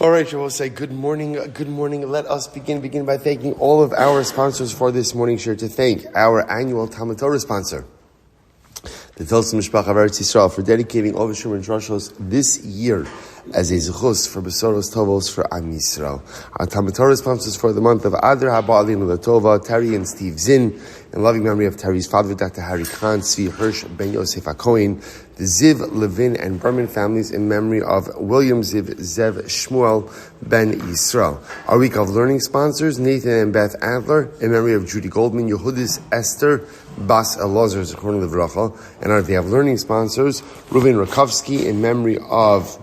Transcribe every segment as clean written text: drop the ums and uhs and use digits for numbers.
All right, we'll say good morning. Good morning. Let us begin by thanking all of our sponsors for this morning share. To thank our annual TALMUD TORAH sponsor, the Tilson Family of Yisroel, for dedicating all the Shumer and Drashos this year as a zechus for besuros, tovos for Am Yisroel. Our TALMUD TORAH sponsors for the month of Adler, Lavine, Teri, and Steve Czinn, in loving memory of Teri's father, Dr. Kahn, Tzvi, Hersch, Ben Yosef, HaKohen, the Ziv, Lavine, and Behrman families, in memory of Willian Ziv, Zev Shmuel, Ben Yisroel. Our week of learning sponsors, Nathan and Beth Adler, in memory of Judy, Goldman, Yehudis, Esther, Bas, Elozer, zechus, and our day of learning sponsors, Reuven, Rakovsky, in memory of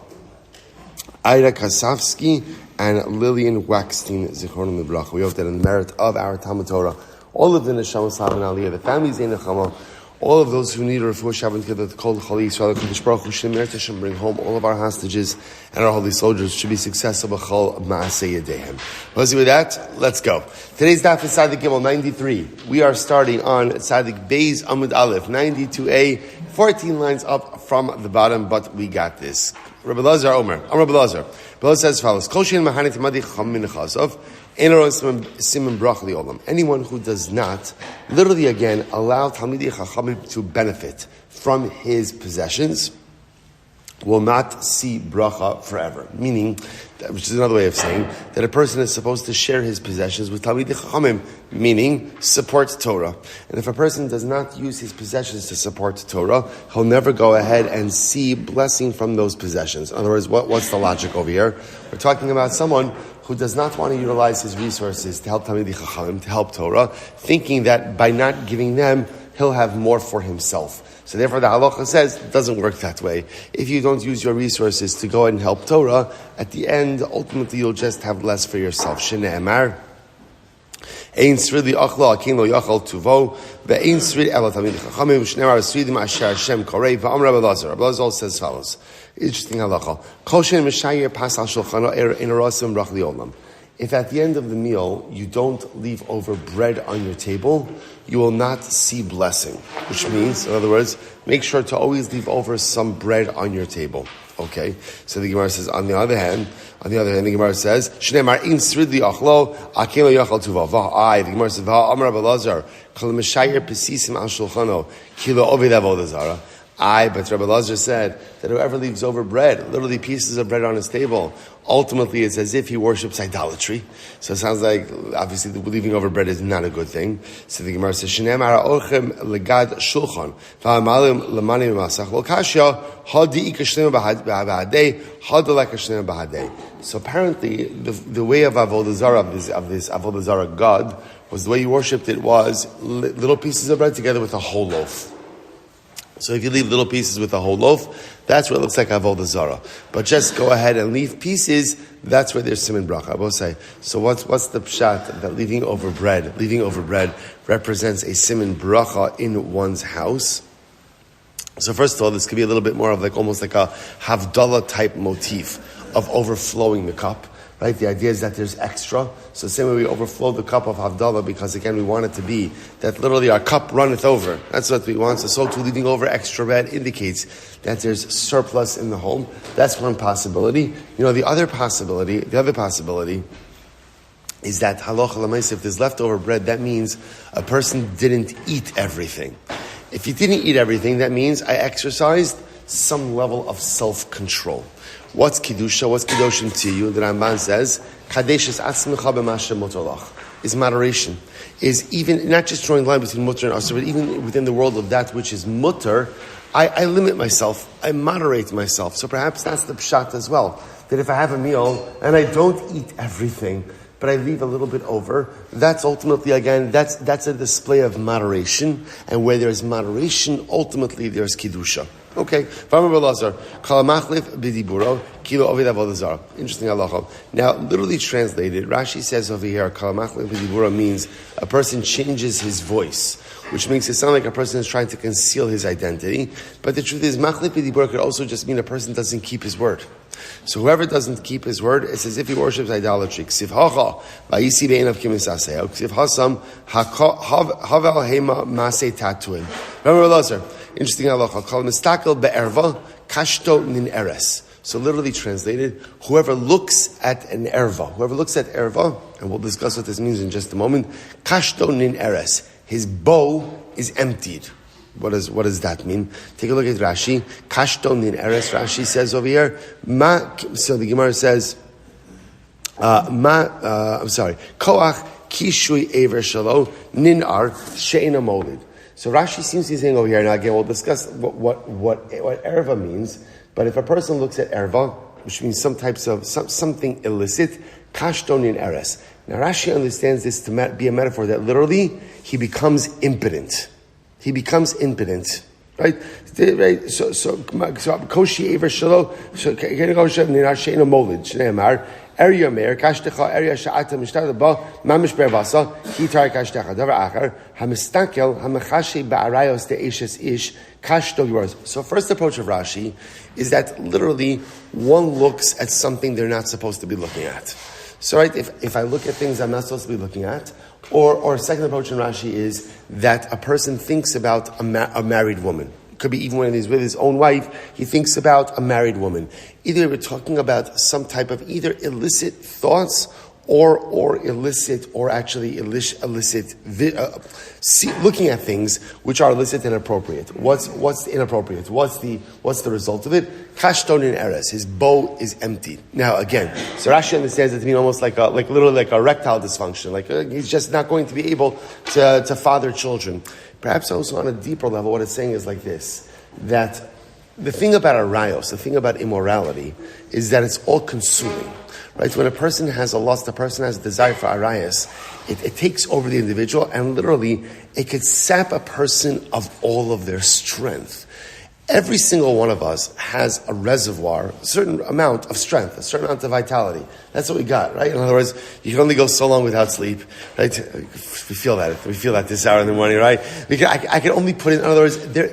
Rakovsky and Lillian Waxstein, zechus. We hope that in the merit of our TALMUD TORAH, all of the Neshama Slav and Aliyah, the families in Nechama, all of those who need a refuah Shabbat Kiddush, the Kol Chali Yisrael, Kadosh Baruch Hu Shemir Tashem, bring home all of our hostages and our holy soldiers should be successful. B'chol Maaseh Yedehem. With that, let's go. Today's daf is Tzadik Gimel 93. We are starting on Tzadik Beis Amud Aleph 92a, 14 lines up from the bottom, but we got this. Rabbi Elozer Omer. Rabbi Elozer. Rabbi Elozer says as follows: Kol shein mahanit madi chacham min chazov. Anyone who does not, literally again, allow Talmidei Chachamim to benefit from his possessions will not see bracha forever. Meaning, which is another way of saying that a person is supposed to share his possessions with Talmidei Chachamim, meaning support Torah. And if a person does not use his possessions to support Torah, he'll never go ahead and see blessing from those possessions. In other words, what's the logic over here? We're talking about someone who does not want to utilize his resources to help Talmidei Chachamim, to help Torah, thinking that by not giving them, he'll have more for himself. So therefore the halacha says it doesn't work that way. If you don't use your resources to go and help Torah, at the end, ultimately you'll just have less for yourself. Shne'emar, Ein sridi achla akin lo yachal tuvo, ve'ein sridi ela Talmidei Chachamim, shne'emar sridim asher Hashem korei, v'am Rabbi Elozer. Rabbi Elozer says as follows. Interesting halacha. Kol shein mishayer pas al shulchano ein rasim brach liolam. If at the end of the meal you don't leave over bread on your table, you will not see blessing. Which means, in other words, make sure to always leave over some bread on your table. Okay? So the Gemara says, on the other hand, the Gemara says, Shneimar in sridli achlo, akin lo yachal tuva. V'ha'ai, the Gemara says, V'ha'amar Rabbi Elozer, kol mishayer pesisim al shulchano, kilo oved avodah zarah. But Rabbi Elozer said that whoever leaves over bread, literally pieces of bread on his table, ultimately it's as if he worships idolatry. So it sounds like, obviously, leaving over bread is not a good thing. So the Gemara says, Shneim ara orchem legad shulchan, v'amalim lemanim masach, l'kashya, hadi ikashlim b'hadei, hadalek ashlim b'hadei. So apparently, the way of avodah zarah, of this avodah zarah God, was the way you worshipped it was little pieces of bread together with a whole loaf. So if you leave little pieces with a whole loaf, that's what it looks like avodah zarah. But just go ahead and leave pieces, that's where there's siman bracha. I will say, so what's the pshat that leaving over bread represents a siman bracha in one's house? So first of all, this could be a little bit more of almost like a havdalah type motif of overflowing the cup. Right? The idea is that there's extra. So the same way we overflow the cup of Havdalah because again we want it to be that literally our cup runneth over. That's what we want. So too leaving over extra bread indicates that there's surplus in the home. That's one possibility. The other possibility is that halacha l'maaseh, if there's leftover bread, that means a person didn't eat everything. If you didn't eat everything, that means I exercised some level of self-control. What's Kedusha? What's Kedoshim to you? The Ramban says, Kadesh es atzmecha b'mashe mutar lach. Is moderation. Is even, not just drawing the line between mutar and asur, but even within the world of that which is mutar, I limit myself. I moderate myself. So perhaps that's the pshat as well. That if I have a meal and I don't eat everything, but I leave a little bit over, that's ultimately, again, that's a display of moderation. And where there's moderation, ultimately there's Kedusha. Okay. Interesting halacha. Now, literally translated, Rashi says over here, Kal machlif b'dibura means a person changes his voice, which makes it sound like a person is trying to conceal his identity. But the truth is, machlif b'dibura could also just mean a person doesn't keep his word. So whoever doesn't keep his word, it's as if he worships idolatry. Ksiv hacha, vayisi be'enav kimisaseo. Ksiv hasam, havel hema masei tatuin. Remember, Elozer, interesting halacha. Kol mistakel be'erva, kashto nin eres. So literally translated, whoever looks at an erva, and we'll discuss what this means in just a moment, kashto nin eres, his bow is emptied. What does that mean? Take a look at Rashi. Kashto nin eres, Rashi says over here, so the Gemara says, koach kishui ever shalo ninar she'ena molid. So Rashi seems to be saying over here, now again we'll discuss what erva means, but if a person looks at erva, which means something illicit, kashton in eres. Now Rashi understands this to be a metaphor that literally he becomes impotent. Right? So koshi ever shalo, so k'enegosha ninar she'ena molid, shneimar, area mer kashtecha area sha'ata mishtar ba mamish berbasa hitar kashtecha davar achar hamistakel hamachashi ba'arayos de ishes ish kashto yours. So first approach of Rashi is that literally one looks at something they're not supposed to be looking at. So right, if I look at things I'm not supposed to be looking at, or second approach in Rashi is that a person thinks about a married woman. Could be even when he's with his own wife, he thinks about a married woman. Either we're talking about some type of either illicit thoughts or illicit or actually illicit looking at things which are illicit and inappropriate. What's inappropriate? What's the result of it? Kashton in eres, his bow is empty. Now again, so Rashi understands it to mean almost like literally like a erectile dysfunction, like he's just not going to be able to father children. Perhaps also on a deeper level, what it's saying is like this, that the thing about arayos, the thing about immorality, is that it's all consuming. Right? When a person has a lust, a person has a desire for arayos, it takes over the individual, and literally, it could sap a person of all of their strength. Every single one of us has a reservoir, a certain amount of strength, a certain amount of vitality. That's what we got, right? In other words, you can only go so long without sleep, right? We feel that this hour in the morning, right? I can only put in other words, there,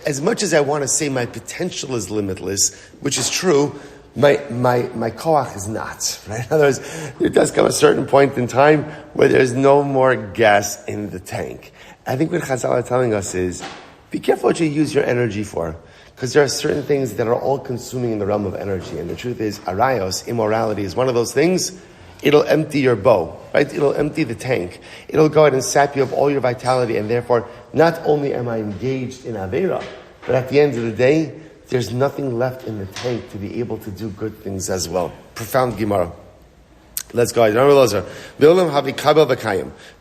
as much as I want to say my potential is limitless, which is true, my koach is not, right? In other words, there does come a certain point in time where there's no more gas in the tank. I think what Chazal are telling us is, be careful what you use your energy for, because there are certain things that are all consuming in the realm of energy. And the truth is, arayos, immorality, is one of those things. It'll empty your bow, right? It'll empty the tank. It'll go ahead and sap you of all your vitality, and therefore, not only am I engaged in Aveira, but at the end of the day, there's nothing left in the tank to be able to do good things as well. Profound Gemara. Let's go. Elozer.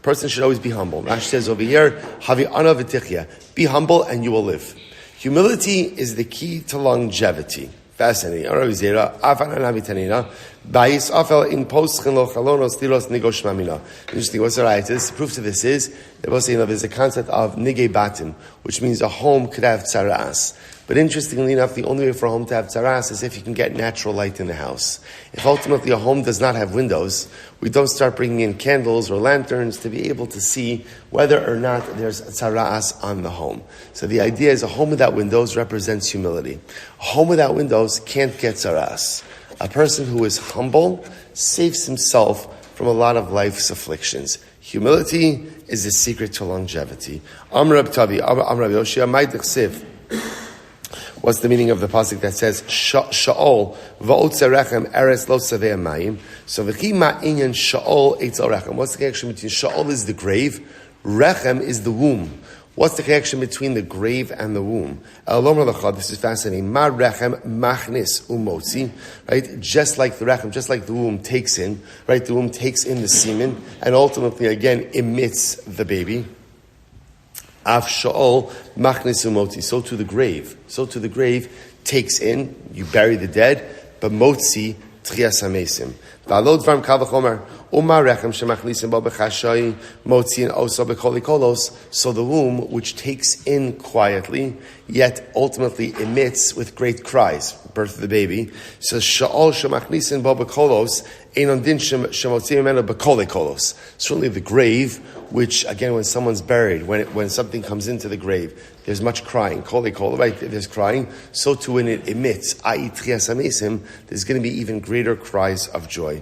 Person should always be humble. Rashi says over here, Havi ana v'tichya. Be humble and you will live. Humility is the key to longevity. Fascinating. Interesting. What's the right? The proof to this is there's a concept of nigei batim, which means a home could have tzaras. But interestingly enough, the only way for a home to have tzaras is if you can get natural light in the house. If ultimately a home does not have windows, we don't start bringing in candles or lanterns to be able to see whether or not there's tzaras on the home. So the idea is a home without windows represents humility. A home without windows can't get tzaras. A person who is humble saves himself from a lot of life's afflictions. Humility is the secret to longevity. Amr Tavi, Amr Yoshia, Maidich What's the meaning of the pasuk that says Sha'ol va'otzerechem eres lo savei mayim? So v'chima inyan Sha'ol eitzel rechem. What's the connection between Sha'ol is the grave, Rechem is the womb? What's the connection between the grave and the womb? This is fascinating. Ma rechem machnis umotzi, right? Just like the rechem, just like the womb takes in, right? The womb takes in the semen and ultimately again emits the baby. Af sha'ol machnis umotzi. So to the grave takes in, you bury the dead, but motzi tchias hamesim. V'alod dvarim kal v'chomer. So the womb, which takes in quietly, yet ultimately emits with great cries, birth of the baby, says certainly the grave, which again when someone's buried, when something comes into the grave, there's much crying. Right? There's crying. So too when it emits, i.e. Tchias HaMesim, there's going to be even greater cries of joy.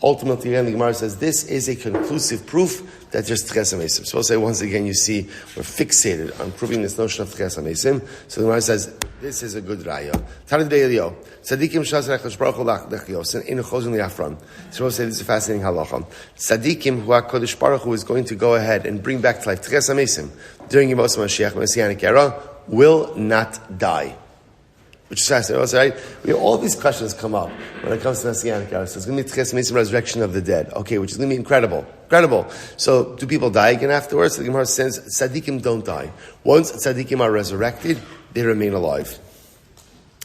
Ultimately, again, the Gemara says this is a conclusive proof that there's Tchias HaMesim. So I'll say once again, you see, we're fixated on proving this notion of Tchias HaMesim. So the Gemara says, this is a good raya. Tzadikim shas HaKadosh Baruch Hu lechyosin inu chozin liafram. So we'll say this is a fascinating halacha. Tzadikim who HaKadosh Baruch Hu is going to go ahead and bring back to life Tchias HaMesim during Yemos Mashiach Messianic era will not die. Which is fascinating, right? All these questions come up when it comes to Messianic era. So it's going to be Tchias HaMesim, resurrection of the dead. Okay, which is going to be incredible. So do people die again afterwards? So the Gemara says tzadikim don't die. Once tzadikim are resurrected, they remain alive.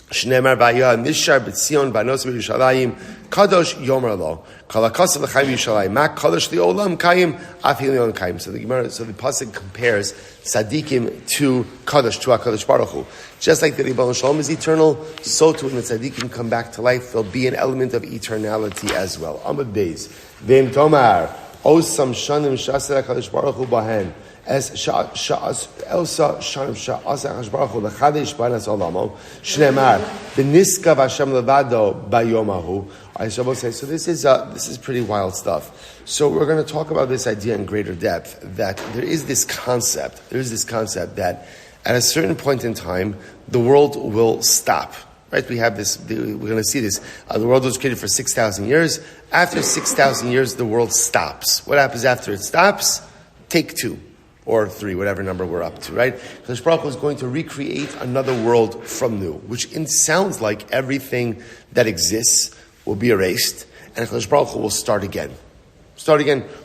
Shneimar b'aya nishar b'tzion b'nos b'Yerushalayim kadosh yomer lo kalakasav l'chaim Yerushalayim ma kadosh li'olam kayim af hilion kayim. So the pasuk compares tzadikim to HaKadosh Baruch Hu. Just like the Ribbon Shalom is eternal, so too when the tzadikim come back to life, there'll be an element of eternality as well. Amud Beis v'im tomar osam shanim shaseh HaKadosh Baruch Hu bahen. As Elsa Shanim Sha'asa Hashbaruch Hu Lechadesh B'Anas Olamo Shneimar B'Niskav Hashem Levado B'Yomahu. I shall say. So this is pretty wild stuff. So we're going to talk about this idea in greater depth. That there is this concept that at a certain point in time the world will stop. Right? We have this. We're going to see this. The world was created for 6,000 years. After 6,000 years, the world stops. What happens after it stops? Take two. Or 3, whatever number we're up to, right? Kadosh Baruch Hu is going to recreate another world from new, which sounds like everything that exists will be erased, and Kadosh Baruch Hu will start again.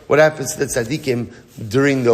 What happens to the tzaddikim during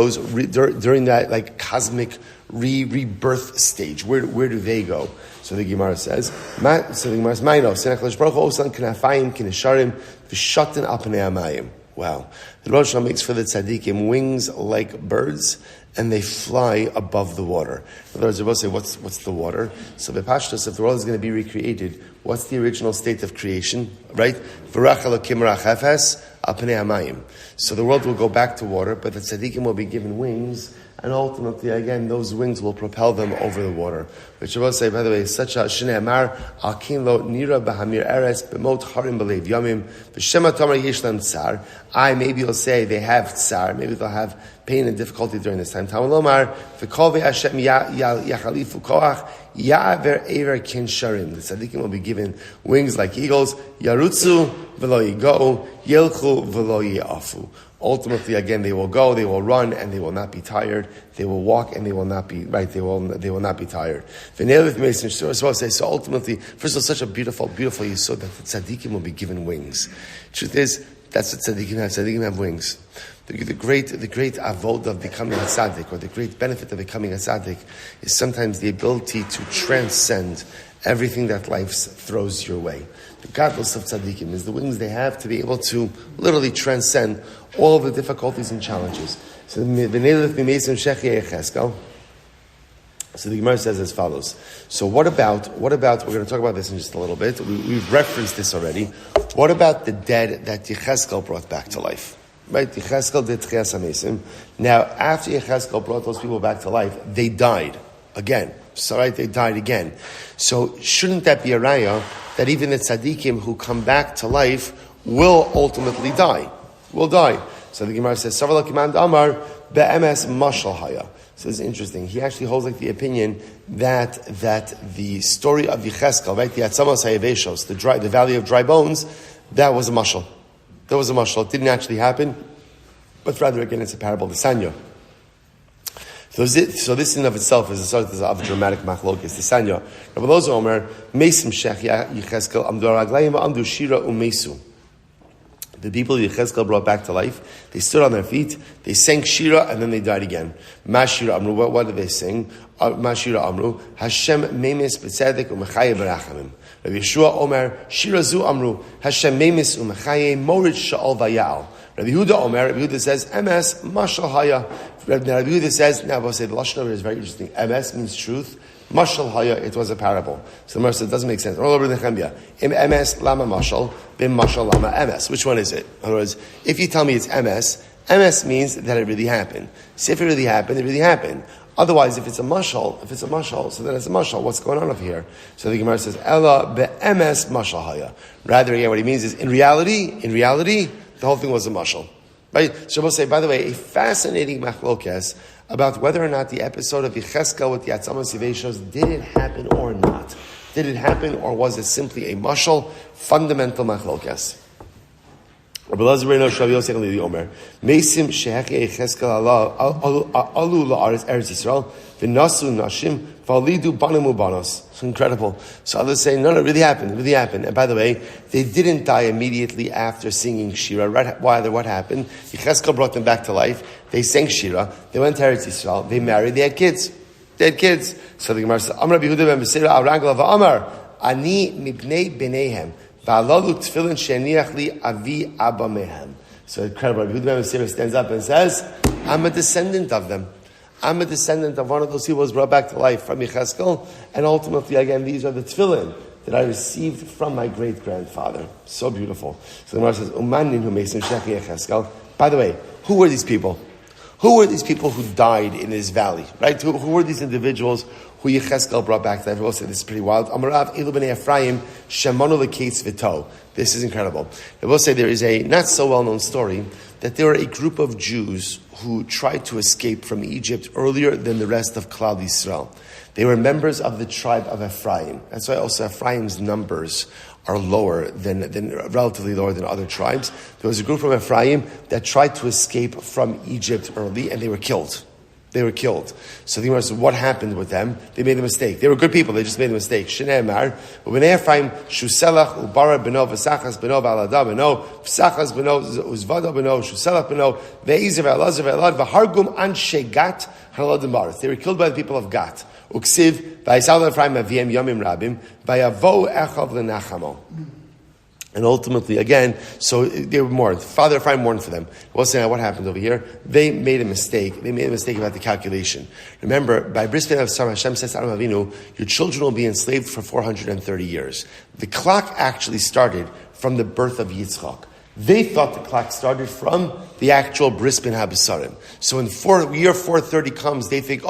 that like cosmic rebirth stage? Where do they go? So the Gemara says, Kadosh Baruch Hu osan knafayim kinesharim v'shatin al pnei hamayim. Wow. The Rosh Hashanah makes for the tzaddikim wings like birds, and they fly above the water. In other words, they'll say, what's the water? So the Pashtus, if the world is going to be recreated, what's the original state of creation? Right? V'rach Elokim rach hefes al pnei hamayim. So the world will go back to water, but the tzaddikim will be given wings, and ultimately, again, those wings will propel them over the water. Which I will say, by the way, is such a Shnei Amar, Akin lo nira b'hamir eres, b'mot harim b'leiv yomim, b'shema tomar yesh lam tsar. Maybe you'll say they have tsar, maybe they'll have pain and difficulty during this time. Talmud lomar, v'kol ve'ashem yachalifu koach, ya'aver ever kin sharim. The tzaddikim will be given wings like eagles, yarutzu v'lo yigo, yelchu v'lo yi'afu. Ultimately, again, they will go, they will run, and they will not be tired. They will walk, and they will not be right. They will not be tired. So ultimately, first of all, such a beautiful yisod that the tzaddikim will be given wings. Truth is, that's what tzaddikim have. Tzaddikim have wings. The great avod of becoming a tzaddik, or the great benefit of becoming a tzaddik, is sometimes the ability to transcend everything that life throws your way. The godless of tzaddikim is the wings they have to be able to literally transcend all the difficulties and challenges. So the Gemara says as follows. So what about, we're going to talk about this in just a little bit. We've referenced this already. What about the dead that Yechezkel brought back to life? Right? Yechezkel did Tchias HaMesim. Now, after Yechezkel brought those people back to life, they died again. So, right, they died again. So, shouldn't that be a raya that even the tzaddikim who come back to life will ultimately die? Will die. So the Gemara says, Savala Kimand Amar be'emes mashal haya. So this is interesting. He actually holds like the opinion that the story of Yechezkel, right, the Atzamas Hayaveshos, the valley of dry bones, that was a mashal. That was a mashal. It didn't actually happen, but rather again it's a parable, the Sanya. So this in of itself is a sort of dramatic machlokes. The Sanya. Rabbi Elozer Omer, Mesim Shech Yechezkel Amdu Raglayim Amdu Shira Umesu. The people Yechezkel brought back to life, they stood on their feet, they sang Shira, and then they died again. Mashira Amru, what did they sing? Mashira Amru, Hashem Memes B'tzedek U'Mechaye B'Rachamim. Rabbi Yeshua Omer, Shira Zu Amru, Hashem Memes U'Mechaye Morid Sha'ol Vayal. Rabbi Yehuda says, MS Mashal Haya. Rabbi Yehuda says, now we'll say the Lashon is very interesting. MS means truth. Mashal Haya, it was a parable. So the Gemara says, it doesn't make sense. All over the Nechemia. Im MS Lama Mashal, Bim Mashal Lama MS. Which one is it? In other words, if you tell me it's MS, Emes means that it really happened. See, if it really happened, it really happened. Otherwise, if it's a mashal, so then it's a mashal. What's going on over here? So the Gemara says, Ella be'emes mashal haya. Rather, again, what he means is, in reality, the whole thing was a mashal. Right? So we'll say, by the way, a fascinating machlokes about whether or not the episode of Yecheskel with the Atzamos Yiveshos, did it happen or not? Did it happen or was it simply a mashal? Fundamental machlokes. Rabbi Elozer ben Rabbi Yosef ben Omer, Meisim shehechi Yecheskel alu la'aretz Eretz Yisrael v'nasu nashim v'alidu banim ubanos. It's incredible. So others say, no, it really happened. And by the way, they didn't die immediately after singing Shira. Right? What happened? Yecheskel brought them back to life. They sang Shira. They went to Eretz Yisrael. They married. They had kids. So the Gemara says, Amar Rabbi Yehuda ben Beseira Arangla v'Amar Ani mibnei b'neihem. So incredible. Rabbi Yehuda ben Beseira stands up and says, I'm a descendant of them. I'm a descendant of one of those who was brought back to life from Yecheskel. And ultimately, again, these are the tefillin that I received from my great-grandfather. So beautiful. So the Gemara says, Umanin hu meisim shechi Yecheskel. By the way, who were these people? Who were these people who died in this valley? Right? Who were these individuals who Yecheskel brought back to life? We'll say this is pretty wild. Amarav Elu b'nei Ephraim Shemonu l'keitz v'to. This is incredible. I will say there is a not so well-known story that there were a group of Jews who tried to escape from Egypt earlier than the rest of Klal Yisrael. They were members of the tribe of Ephraim. That's why also Ephraim's numbers are relatively lower than other tribes. There was a group from Ephraim that tried to escape from Egypt early, and they were killed. So the Gemara says, what happened with them? They made a mistake. They were good people, they just made a mistake. Shnei Amar, Ubnei Ephraim, Shuselach, Ubara beno, V'sachas beno, V'alada beno, V'sachas beno, Uzvada beno, Shuselach beno, Ve'ezer, Ve'elazar, Ve'elad, V'hargum anshe Gat, Haladim Baris. They were killed by the people of Gat. Uksiv, V'yisal Ephraim aviem yomim rabim, V'yavo echav l'nachamo. And ultimately, again, so they were mourned. Father Ephraim mourned for them. We'll say what happened over here. They made a mistake. They made a mistake about the calculation. Remember, by Bris Ben Avsar, Hashem says to Adam Avinu, your children will be enslaved for 430 years. The clock actually started from the birth of Yitzchak. They thought the clock started from the actual Bris Ben Habesarim. So when year 430 comes, they think,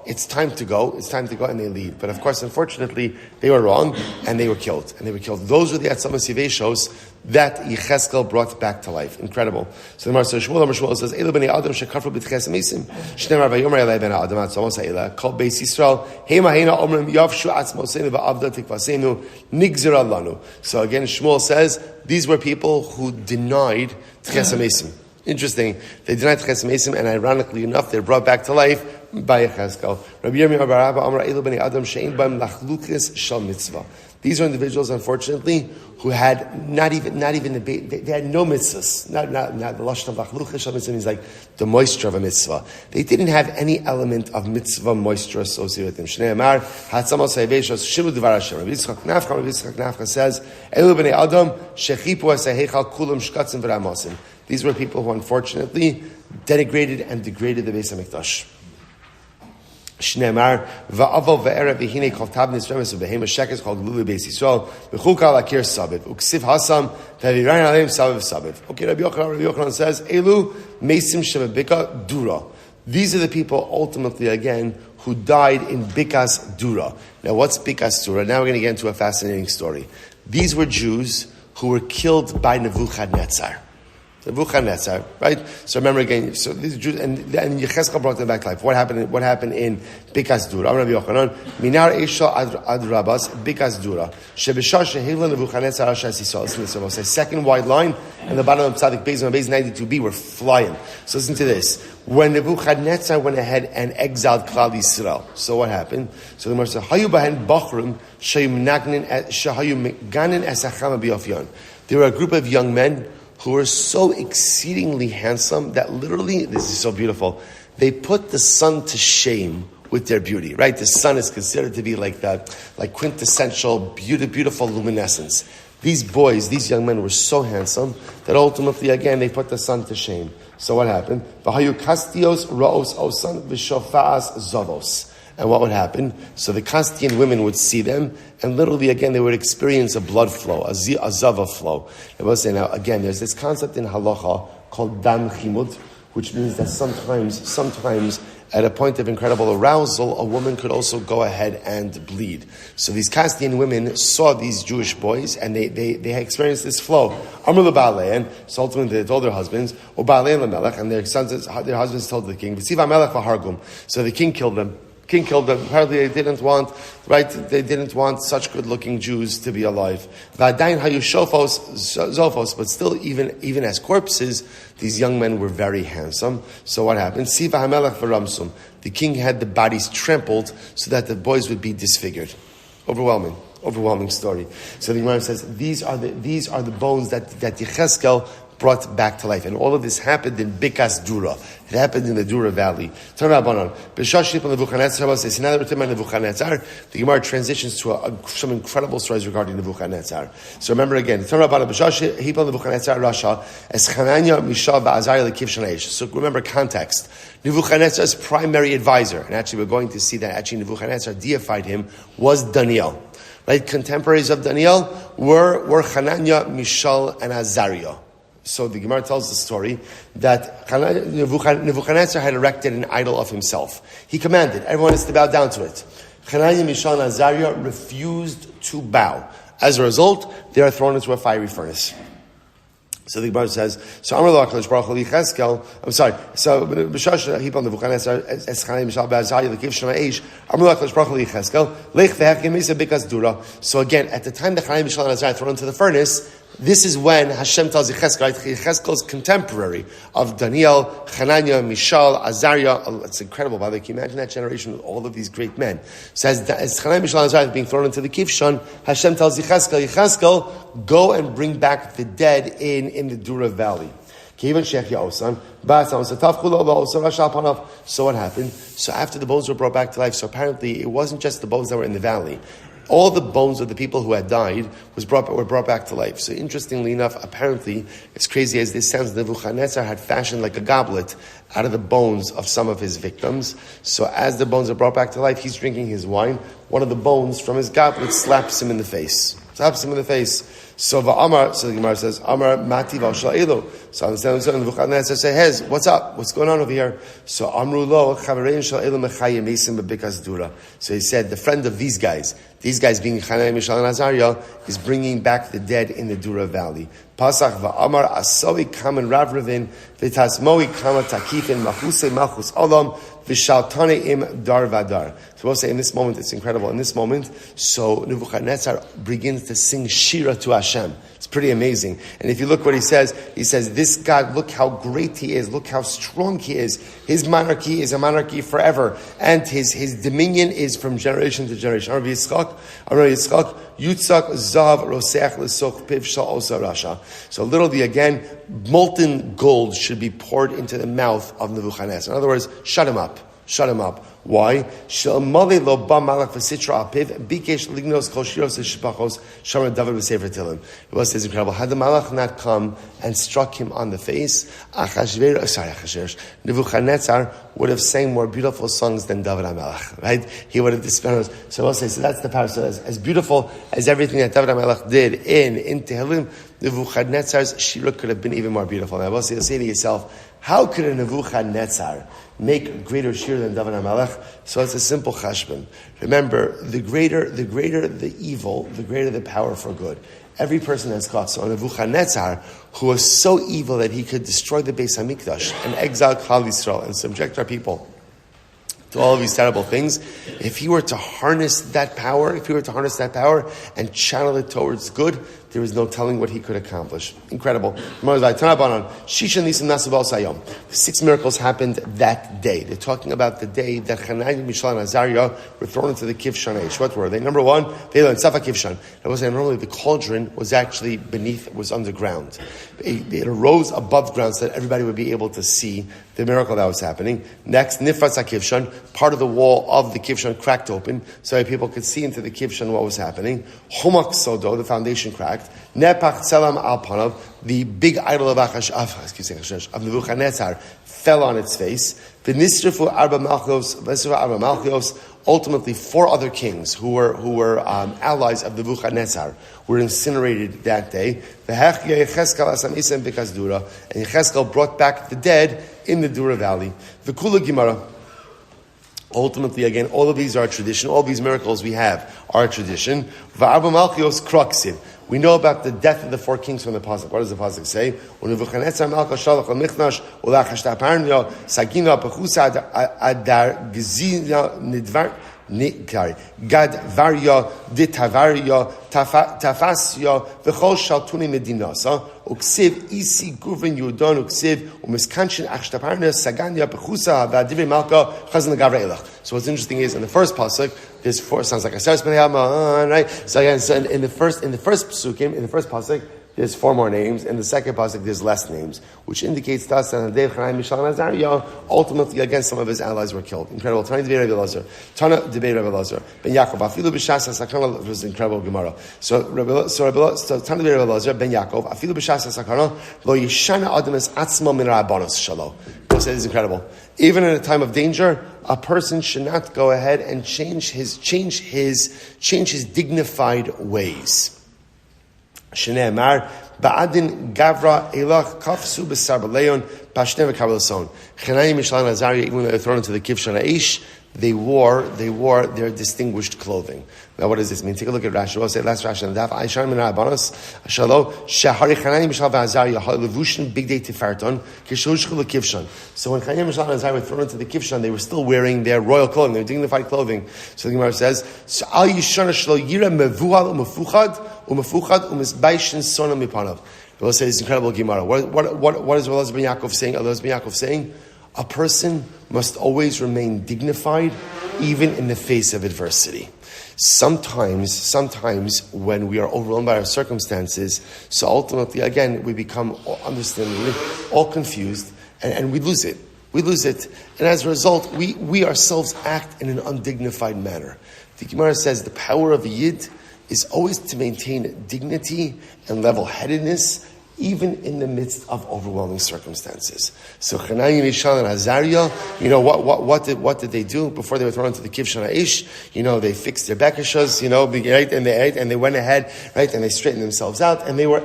it's time to go, and they leave. But of course, unfortunately, they were wrong, and they were killed. Those were the Atzamos Yiveshos that Yecheskel brought back to life. Incredible. So the Mar says, Shmuel says, Elu b'nei Adam shekafru b'tches mesim. Shneimar v'yomer elei ben Adam atzamos ha'ela. Kol beis Yisrael, heima heina omrim yavshu atzmosenu v'avda tikvasenu nigzira lanu. So again, Shmuel says, these were people who denied tches mesim. Interesting. They denied tches mesim, and ironically enough, they're brought back to life by Yecheskel. Rabbi Yirmiyah bar Abba Amar Elu b'nei Adam she'ein b'am lachluches shal mitzvah. These are individuals, unfortunately, who had not even they had no mitzvahs. Not the lashon of lachluches shal mitzvah means like the moisture of a mitzvah. They didn't have any element of mitzvah moisture associated with them. Shnei Amar hatzamos hayveshos shimu dvar Hashem. Rabbi Yitzchak Nafcha says, Elu b'nei Adam shechipu es ha'heichal kulam shkatzim v'ramasim. These were people who, unfortunately, denigrated and degraded the Beis HaMikdash. Shneimar va'aval ve'erev v'hinei kol tabnis remes v'behema shekes kol gluli beis Yisrael v'chuka lakir sabiv uksiv hasam v'virayin aleim sabiv. Okay, Rabbi Yochanan says, Elu mesim shemabika dura. These are the people, ultimately, again, who died in Bikas Dura. Now, what's Bikas Dura? Now we're going to get into a fascinating story. These were Jews who were killed by Nebuchadnezzar. Right? So remember again, so these Jews, and Yecheskel brought them back to life. What happened in Bikas Dura? Rabbi Yochanan, Minar Esha ad Rabas, Bikas Dura. Shebisha Shehila Nebuchadnezzar Ashas Yisrael. Listen to this. I'll say second wide line, and the bottom of Tzadik Beis 92b were flying. So listen to this. When Nebuchadnezzar went ahead and exiled Klal Yisrael, so what happened? So the Gemara says, Hayu bahen bachrim shehayu meganin esachama biyofyan. There were a group of young men who were so exceedingly handsome that literally, this is so beautiful, they put the sun to shame with their beauty, right? The sun is considered to be like quintessential, beautiful luminescence. These boys, these young men were so handsome that ultimately, again, they put the sun to shame. So what happened? V'hayu kastios ra'os osan v'shofa'as zavos. And what would happen? So the Kastian women would see them, and literally, again, they would experience a blood flow, a zava flow. I will say now, again, there's this concept in halacha called dam chimud, which means that sometimes at a point of incredible arousal, a woman could also go ahead and bleed. So these Chaldean women saw these Jewish boys, and they experienced this flow. Amr l'Ba'alein, so ultimately they told their husbands, or Ba'alein l'Melech, and their husbands told the king, V'tziv HaMelech v'hargum. So the king killed them. Apparently they didn't want such good-looking Jews to be alive. V'adayin hayu zofos, but still, even as corpses, these young men were very handsome. So what happened? Siva hamelech v'ramsum. The king had the bodies trampled so that the boys would be disfigured. Overwhelming story. So the Gemara says these are the bones that Yecheskel brought back to life. And all of this happened in Bikas Dura. It happened in the Dura Valley. The Gemara transitions to some incredible stories regarding Nebuchadnezzar. So remember again, so remember context. Nebuchadnezzar's primary advisor, and actually we're going to see that actually Nebuchadnezzar deified him, was Daniel. Right? Contemporaries of Daniel were Hananiah, Mishael, and Azariah. So the Gemara tells the story that Nebuchadnezzar had erected an idol of himself. He commanded everyone is to bow down to it. Hananiah, Mishael, and Azariah refused to bow. As a result, they are thrown into a fiery furnace. So the Gemara says, so Amar lo HaKadosh Baruch Hu Yecheskel, so B'shash Hipal Nebuchadnezzar Eschanai Mishal B'Azariah L'kiv Shema Eish, Amar lo HaKadosh Baruch Hu Yecheskel, Lech V'hech Yemisa Bikas Dura. So again, at the time that Hananiah, Mishael, and Azariah thrown into the furnace, this is when Hashem tells Yecheskel, right? Yecheskel's contemporary of Daniel, Hananiah, Mishael, Azariah. It's incredible, by the way. Can you imagine that generation with all of these great men? So as Hananiah, Mishael, and Azariah are being thrown into the Kivshon, Hashem tells Yecheskel, go and bring back the dead in the Dura Valley. So what happened? So after the bones were brought back to life, so apparently it wasn't just the bones that were in the valley. All the bones of the people who had died were brought back to life. So interestingly enough, apparently, as crazy as this sounds, Nebuchadnezzar had fashioned like a goblet out of the bones of some of his victims. So as the bones are brought back to life, he's drinking his wine. One of the bones from his goblet slaps him in the face. So the Gemara says, Amar Mati V'Sha'elu. So Nebuchadnezzar says, "Hez, what's up? What's going on over here?" So Amru Lo Chaverein Sha'elu Mechayim Mesim B'Bikas Dura. So he said, the friend of these guys being Hananiah, Mishael, and Azariah, is bringing back the dead in the Dura Valley. Pasach va'amar asawi kamen Rav Reuven v'tasmoi kama takifin machuse machus olam v'shaltane im dar vadar. So we'll say in this moment, it's incredible. In this moment, so Nebuchadnezzar begins to sing Shira to Hashem. It's pretty amazing. And if you look what he says, this God, look how great he is, look how strong he is. His monarchy is a monarchy forever, and his dominion is from generation to generation. Rabbi Yitzchak, Yutzak Zav Roseach L'Soch Piv Shal Osa Rasha. So literally again, molten gold should be poured into the mouth of Nebuchadnezzar. In other words, shut him up. Why? It was incredible. Had the Malach not come and struck him on the face, Nebuchadnezzar would have sang more beautiful songs than David HaMelech, right? He would have dispelled. So we'll say, so that's the power. So as beautiful as everything that David HaMelech did in Tehillim, Nebuchadnezzar's Shira could have been even more beautiful. Now, you'll say to yourself, how could a Nebuchadnezzar make greater shir than David HaMelech? So it's a simple chashbon. Remember, the greater the evil, the greater the power for good. Every person has got. So Nebuchadnezzar, who was so evil that he could destroy the Beis HaMikdash and exile Klal Yisrael and subject our people to all of these terrible things, if he were to harness that power and channel it towards good, there is no telling what he could accomplish. Incredible. The 6 miracles happened that day. They're talking about the day that Hananiah, Mishael, and Azariah were thrown into the Kivshon Eish. What were they? Number one, they learned Safa Kivshon. That was normally the cauldron was actually was underground. It arose above ground so that everybody would be able to see the miracle that was happening. Next, Nifras HaKivshon, part of the wall of the Kivshon cracked open so that people could see into the Kivshon what was happening. Homak Sodo, the foundation cracked. Nepach Tzelam Al Panav, the big idol of Nebuchadnezzar, fell on its face. The Nisrifu Arba Malchios, ultimately 4 other kings who were allies of Nebuchadnezzar were incinerated that day. The Yecheskel Asam Isem Bikas Dura, and Yecheskel brought back the dead in the Dura Valley. The Kula Gemara. Ultimately, again, all of these are tradition. All these miracles we have are tradition. Va'arba Malchios Kroksiv. We know about the death of the four kings from the pasuk. What does the pasuk say? Unevuchanetzar Malka Shalach Michnash Ulachashta Parnyo Sagina Pechusa Adar Gezina Nidvar. Gad Varya Ditavarya Tafasya V'chol Shaltuni Medinasa Uksiv Isi Guvin Yudon Uksiv Umiskanshin Achshtaparna Saganya Pechusa Vadivi Malka Chazan Gavreilach. So what's interesting is in the first pasuk there's four. Sounds like a right? So again, in the first psukim, in the first pasuk, there's four more names. In the second pasuk, there's less names, which indicates to us that ultimately, again, some of his allies were killed. Incredible. Tana debate Rabbi Elozer. Tana debate Rabbi Elozer. Ben Yaakov. Afilu b'shas hasakana was incredible Gemara. So Tana debate Rabbi Elozer. Ben Yaakov. Afilu b'shas hasakana lo yishana adamas atzma min rabbanos shalo. This is incredible. Even in a time of danger, a person should not go ahead and change his dignified ways. Shneimar ba'adin gavra elach kafsu b'sar b'leon b'ashnev kabelason. Chanayim Mishlan Azariah, even when they were thrown into the kivshan aish, they wore their distinguished clothing. Now, what does this mean? Take a look at Rashi. We'll say last Rashi on the daf. Aishar min Rabbanos Shalo Shehari Chanayim Mishal v'Azariah Levushin Big Day Tifarton Kishushchu lekivshan. So when Chanayim Mishal and Azariah were thrown into the kivshan, they were still wearing their royal clothing, their dignified clothing. So the Gemara says, Al Yishana Shlo Yira Mevuhal Umefuchad Umizbaishin Sona Mipanav. We'll say this incredible Gemara. What is Elozer ben Yaakov saying? Elozer ben Yaakov saying, a person must always remain dignified, even in the face of adversity. Sometimes when we are overwhelmed by our circumstances, so ultimately, again, we become, understandably, all confused, and we lose it. We lose it, and as a result, we ourselves act in an undignified manner. The Gemara says the power of a Yid is always to maintain dignity and level-headedness, even in the midst of overwhelming circumstances. So Chanayim, Mishal, and Azariah, what did they do before they were thrown into the Kivshan Aish? They fixed their bekashas, right, and they went ahead, right, and they straightened themselves out, and they were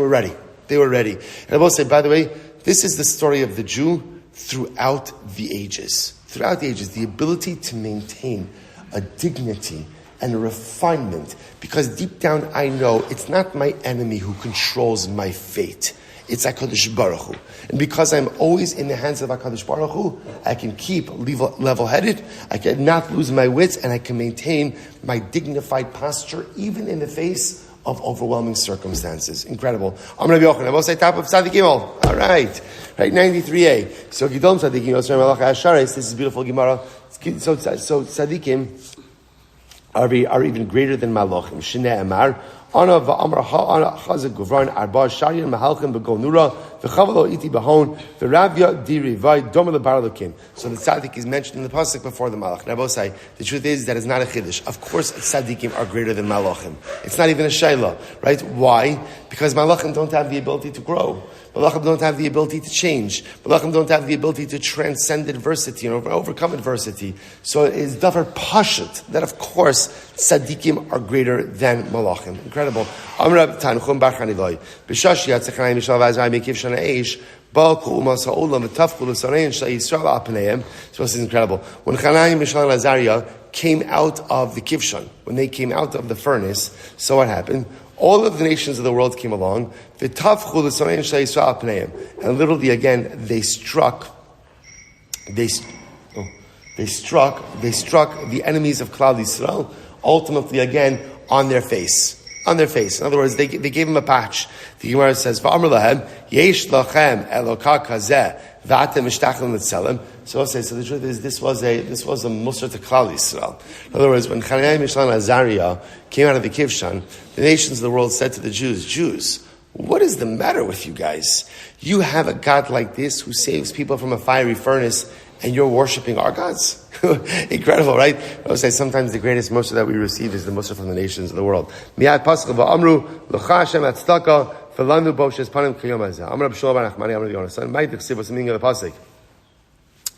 ready. They were ready. And I will say, by the way, this is the story of the Jew throughout the ages. Throughout the ages, the ability to maintain a dignity and a refinement, because deep down I know it's not my enemy who controls my fate. It's HaKadosh Baruch Hu. And because I'm always in the hands of HaKadosh Baruch Hu, I can keep level-headed, I can not lose my wits, and I can maintain my dignified posture even in the face of overwhelming circumstances. Incredible. I'm Rabbi Yochanan. I will say top of Tzadik Gimel. All right. Right, 93a. So Gidom Tzadik Gimel. This is beautiful Gemara. So Tzadikim are even greater than Malachim. Shnei Amar, Ana v'Amar Ha'ana Chazak Guvran Arba Sharian Mahalchim Begonura v'Chavalo Iti Bahon v'Ravya Diri Vai Dom LeBaralakim. So the tzaddik is mentioned in the pasuk before the malach. Now, say the truth is that it's not a chiddush. Of course, tzaddikim are greater than malachim. It's not even a shayla, right? Why? Because malachim don't have the ability to grow. Malachim don't have the ability to change. Malachim don't have the ability to transcend adversity and overcome adversity. So it is davar pashut that, of course, tzaddikim are greater than malachim. Incredible. Amrab Tanchum Bar Chaniloi. B'shash yatzechanayim mishav azray mekiv shana eish. So this is incredible. When Chanayim, Mishal, and Azariah came out of the Kivshan, when they came out of the furnace, so what happened? All of the nations of the world came along. And literally, again, they struck the enemies of Klal Yisrael, ultimately, again, on their face. On their face. In other words, they gave him a patch. The Gemara says, "V'amar lahem yesh lachem eloka kazeh v'atem mishtachlim l'tzelem." So the truth is, this was a musar to Klal Yisrael. In other words, when Chanayim, Mishal, and Azariah came out of the Kivshan, the nations of the world said to the Jews, what is the matter with you guys? You have a God like this who saves people from a fiery furnace, and you're worshipping our gods? Incredible, right? I would say sometimes the greatest Moshe that we receive is the Moshe from the nations of the world. Miyad pasuk v'amru l'cha Hashem atzdaka v'lanu boshes panim k'yom hazeh. Amar Rabbi Shmuel bar Nachmani, Amar Rabbi Yonasan. Ma'id t'chsiv, what's the meaning of the pasuk?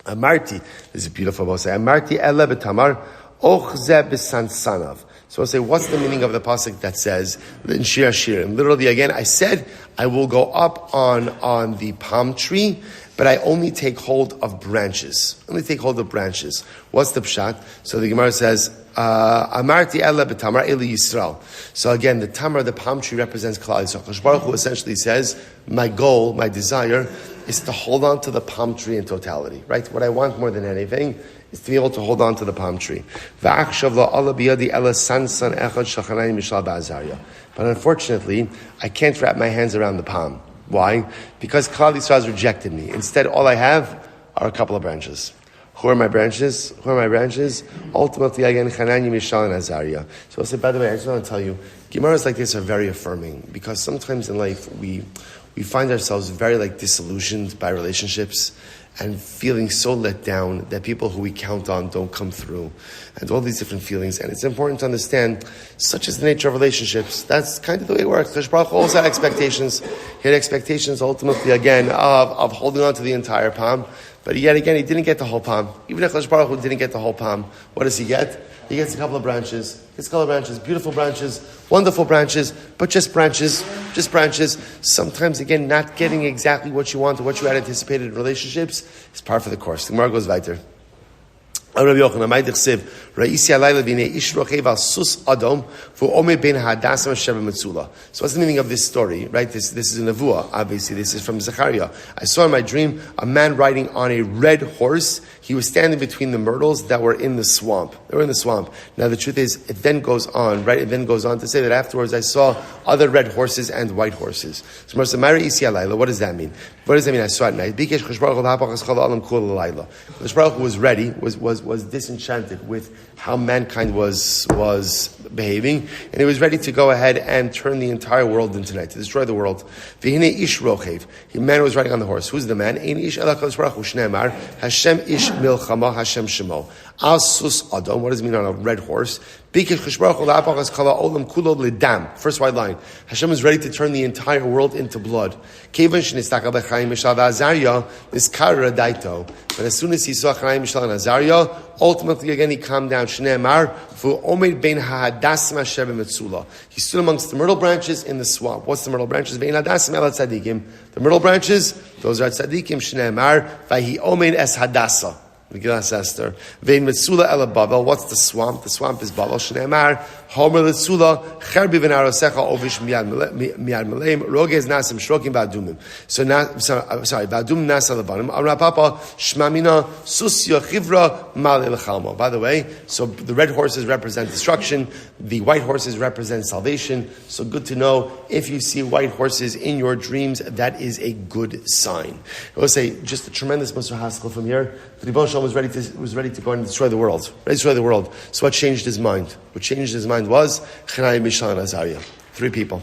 Amarti, this is beautiful. Amarti ele b'tamar och ze b'sansanav. So I'll say, what's the meaning of the pasuk that says, in Shir Hashirim? Literally, again, I said, I will go up on the palm tree, but I only take hold of branches. Only take hold of branches. What's the pshat? So the Gemara says, Amarti ela b'tamar eli Yisrael. So again, the tamar, the palm tree, represents Klal Yisrael. HaKadosh Baruch Hu essentially says, my goal, my desire, is to hold on to the palm tree in totality. Right? What I want more than anything is to be able to hold on to the palm tree. But unfortunately, I can't wrap my hands around the palm. Why? Because Klal Yisrael has rejected me. Instead, all I have are a couple of branches. Who are my branches? Ultimately, again, Chananya, Mishal, and Azariah. So I'll say, by the way, I just want to tell you, Gemaras like this are very affirming, because sometimes in life we find ourselves very disillusioned by relationships and feeling so let down that people who we count on don't come through, and all these different feelings. And it's important to understand, such is the nature of relationships. That's kind of the way it works. Kadosh Baruch Hu also had expectations. He had expectations ultimately, again, of holding on to the entire palm. But yet again, he didn't get the whole palm. Even if Kadosh Baruch Hu didn't get the whole palm, what does he get? He gets a couple of branches. Beautiful branches, wonderful branches, but just branches. Sometimes, again, not getting exactly what you want or what you had anticipated in relationships is par for the course. The Gemara goes weiter. So what's the meaning of this story, right? This is a nevuah, obviously. This is from Zechariah. I saw in my dream a man riding on a red horse. He was standing between the myrtles that were in the swamp. They were in the swamp. Now the truth is, it then goes on, right? It then goes on to say that afterwards I saw other red horses and white horses. So what does that mean? What does that mean? I saw it at night. Kadosh Baruch Hu was ready, was disenchanted with how mankind was behaving, and he was ready to go ahead and turn the entire world into night, to destroy the world. The man was riding on the horse. Who's the man? Hashem ish milchama, Hashem shemo. Asus Adam. What does it mean on a red horse? First white line. Hashem is ready to turn the entire world into blood. But as soon as he saw Chanai, Mishal, and Azariah, ultimately again he calmed down. He stood amongst the myrtle branches in the swamp. What's the myrtle branches? The myrtle branches, those are tzadikim. Shneimar, Vahi Omein es Hadassah. Esther. What's the swamp? The swamp is Bavel. Shneimar, Homer Litzula, Cherbi v'narosecha ovish miyad meleim, Rogez nasim shrokim ba'adumim. So now, sorry, ba'adum nasa levanim. Amra Papa, Shmamina, Susya chivra male lechalmo. By the way, so the red horses represent destruction, the white horses represent salvation. So good to know, if you see white horses in your dreams, that is a good sign. I will say, just a tremendous Musar Haskell from here. The Rebbe was ready to go and destroy the world. So what changed his mind? What changed his mind was Chanai, Mishal, and Azariah. Three people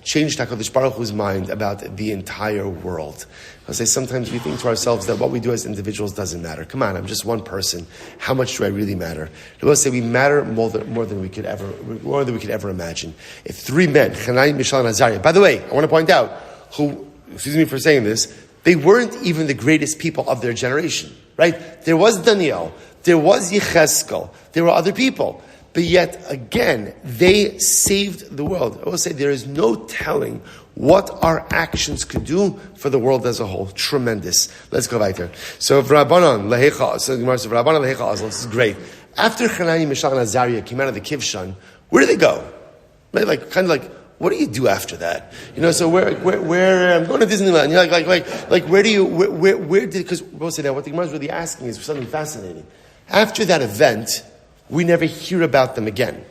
changed HaKadosh Baruch Hu's mind about the entire world. I'll say sometimes we think to ourselves that what we do as individuals doesn't matter. Come on, I'm just one person. How much do I really matter? We'll say we matter more than we could ever imagine. If three men, Chanai, Mishal, and Azariah. By the way, I want to point out excuse me for saying this, they weren't even the greatest people of their generation, right? There was Daniel, there was Yecheskel, there were other people. But yet, again, they saved the world. I will say there is no telling what our actions could do for the world as a whole. Tremendous. Let's go weiter. So, Rabbanan Lehecha, this is great. After Chanani, Mishal, and Azariah came out of the Kivshan, where did they go? Right? What do you do after that? So where I'm going to Disneyland. Where did, because we'll say now what the Gemara is really asking is something fascinating. After that event, we never hear about them again.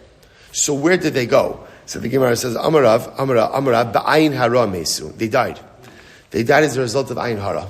So where did they go? So the Gemara says, Amarav, ba'ayin hara mesu. They died. They died as a result of ayin hara.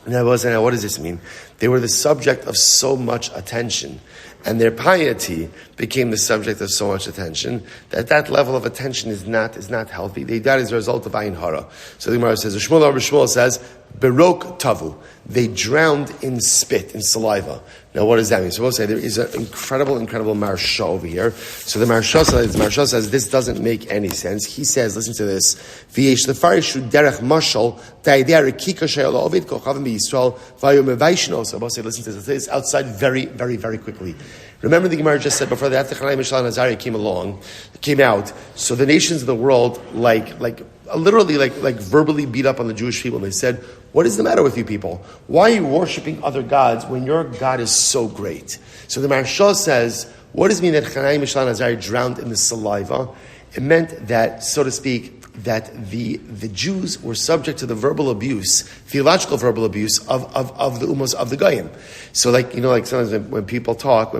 Now what does this mean? They were the subject of so much attention, and their piety became the subject of so much attention that level of attention is not healthy. They died as a result of ayin hara. So the Gemara says, Rabbi Shmuel says, Berok tavu. They drowned in spit, in saliva. Now, what does that mean? So we'll say there is an incredible Maharsha over here. So the Maharsha says this doesn't make any sense. He says, listen to this. V'yesh lefarishu derech mashal ta'idei rekika she'al ovid kochavim b'Yisrael v'ayom mevaishnos. So we'll say, listen to this. It's outside very, very, very quickly. Remember the Gemara just said before that after Chanai, Mishael, and Azariah came out. So the nations of the world, literally verbally beat up on the Jewish people. And they said, what is the matter with you people? Why are you worshiping other gods when your God is so great? So the Maharsha says, what does it mean that Chanai, Mishael, and Azariah drowned in the saliva? It meant that, so to speak, that the Jews were subject to the verbal abuse, theological verbal abuse of the umos of the goyim. So sometimes when people talk,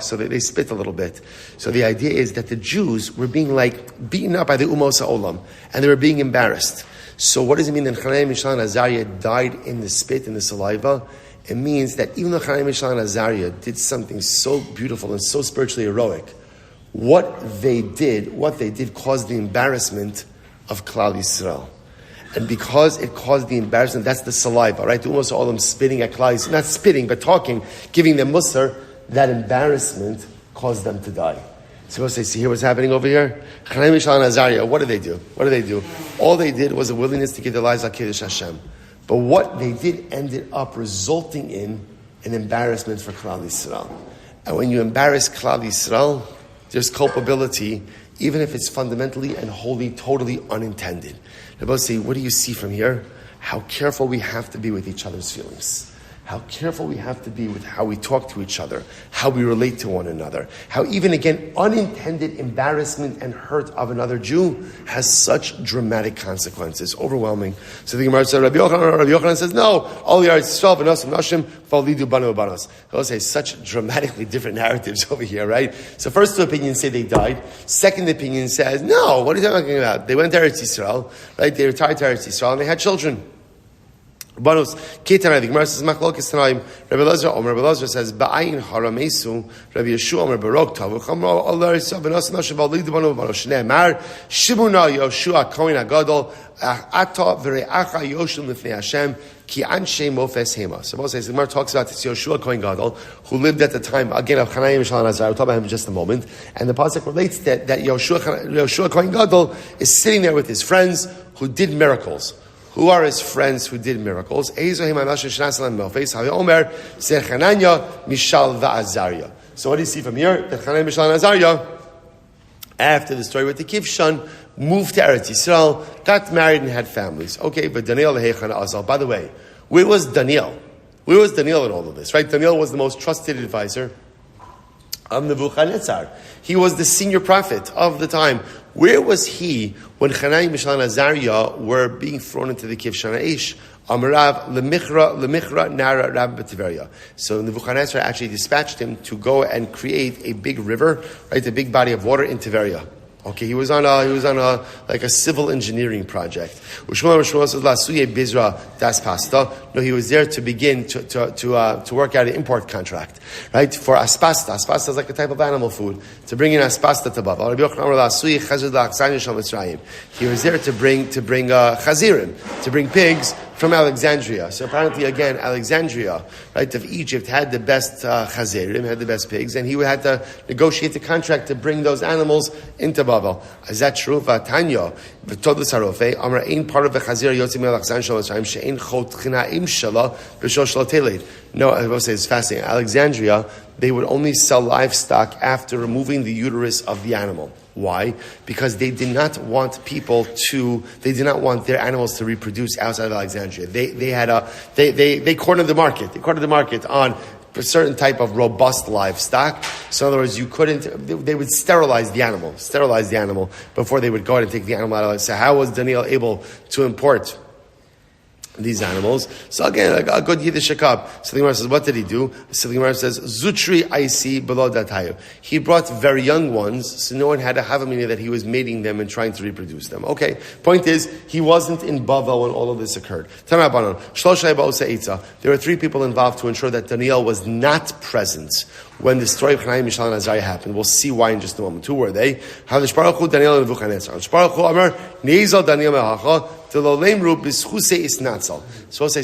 so they spit a little bit. So the idea is that the Jews were being beaten up by the umos ha'olam, and they were being embarrassed. So what does it mean that Chanai, Mishael, and Azariah died in the spit, in the saliva? It means that even though Chanai, Mishael, and Azariah did something so beautiful and so spiritually heroic, what they did caused the embarrassment of Klal Yisrael. And because it caused the embarrassment, that's the saliva, right? Almost all of them spitting at Klal Yisrael, not spitting, but talking, giving them musar, that embarrassment caused them to die. So we'll say, see here what's happening over here? Chanai, Mishael, and Azariah, what did they do? All they did was a willingness to give their lives al Kiddush Hashem. But what they did ended up resulting in an embarrassment for Klal Yisrael. And when you embarrass Klal Yisrael, there's culpability, even if it's fundamentally and wholly, totally unintended. Now, both say, what do you see from here? How careful we have to be with each other's feelings. How careful we have to be with how we talk to each other, how we relate to one another, how even, again, unintended embarrassment and hurt of another Jew has such dramatic consequences, overwhelming. So the Gemara said, Rabbi Yochanan says, no, all Yahrzeit v'nosim nashim v'alidu banu v'banos. I'll say such dramatically different narratives over here, right? So first two opinions say they died. Second opinion says, no, what are you talking about? They went to Eretz Yisrael, right? They retired to Eretz Yisrael and they had children. Banos, Ketanai, the Gemara says, Machlokes Tanaim, Rabbi Elozer says, Ba'ayin haramesu, Rabbi Yeshua, Rabbi Barok Tavu, Chamro, Allah, Yisrael, Benos, Noshe, Valid, Banu, Banos, Shnei, Mar, Shimuna, Yoshua, Kohen, Agadol, Ata, Vereacha, Yoshim, Lifnei Hashem, Ki Anshe, Mofes, Hema. So Moses, the Gemara talks about this Yoshua, Kohen Gadol, who lived at the time, again, of Chanai, Mishael, and Azariah. We'll talk about him in just a moment. And the pasuk relates that Yoshua, Kohen Gadol, is sitting there with his friends who did miracles. Who are his friends who did miracles? So what do you see from here? That Chanai, Mishael, and Azariah, after the story with the Kivshan, moved to Eretz Yisrael, got married and had families. Okay, but Daniel lehechan azal. By the way, where was Daniel? Where was Daniel in all of this? Right? Daniel was the most trusted advisor of Nebuchadnezzar. He was the senior prophet of the time. Where was he when Chanai, Mishael, and Azariah were being thrown into the Kivshan Aish? Amarav lemichra nara rab b'Tiveria. So Nebuchadnezzar actually dispatched him to go and create a big river, right, a big body of water in Tiberia. Okay, he was on a civil engineering project. Shmuel says lasuye bizra das pasta. No, he was there to begin to work out an import contract, right, for aspasta. Aspasta is like a type of animal food, to bring in aspasta to Bava. He was there to bring chazirim, to bring pigs from Alexandria. So apparently, again, Alexandria, right, of Egypt had the best chazirim, had the best pigs, and he had to negotiate the contract to bring those animals into Babel. Is that true? Vatanya, v'todus harofe, amar ein part of the chazir yotzim Alexandria shalom tzayim she'ein chot chinaim shala b'shosh lo teled. No, I will say it's fascinating. Alexandria, they would only sell livestock after removing the uterus of the animal. Why? Because they did not want they did not want their animals to reproduce outside of Alexandria. They cornered the market. They cornered the market on a certain type of robust livestock. So in other words, they would sterilize the animal before they would go out and take the animal out of it. So how was Daniel able to import these animals? So again, a good Yiddish shakab. So the Gemara says, what did he do? So the Gemara says, Zutri Aisi below datayu. He brought very young ones, so no one had to have a meaning that he was mating them and trying to reproduce them. Okay, point is, he wasn't in Bavel when all of this occurred. There were three people involved to ensure that Daniel was not present when the story of Chanai, Mishael, and Azariah happened. We'll see why in just a moment. Who were they? Daniel and Nebuchadnezzar. Daniel So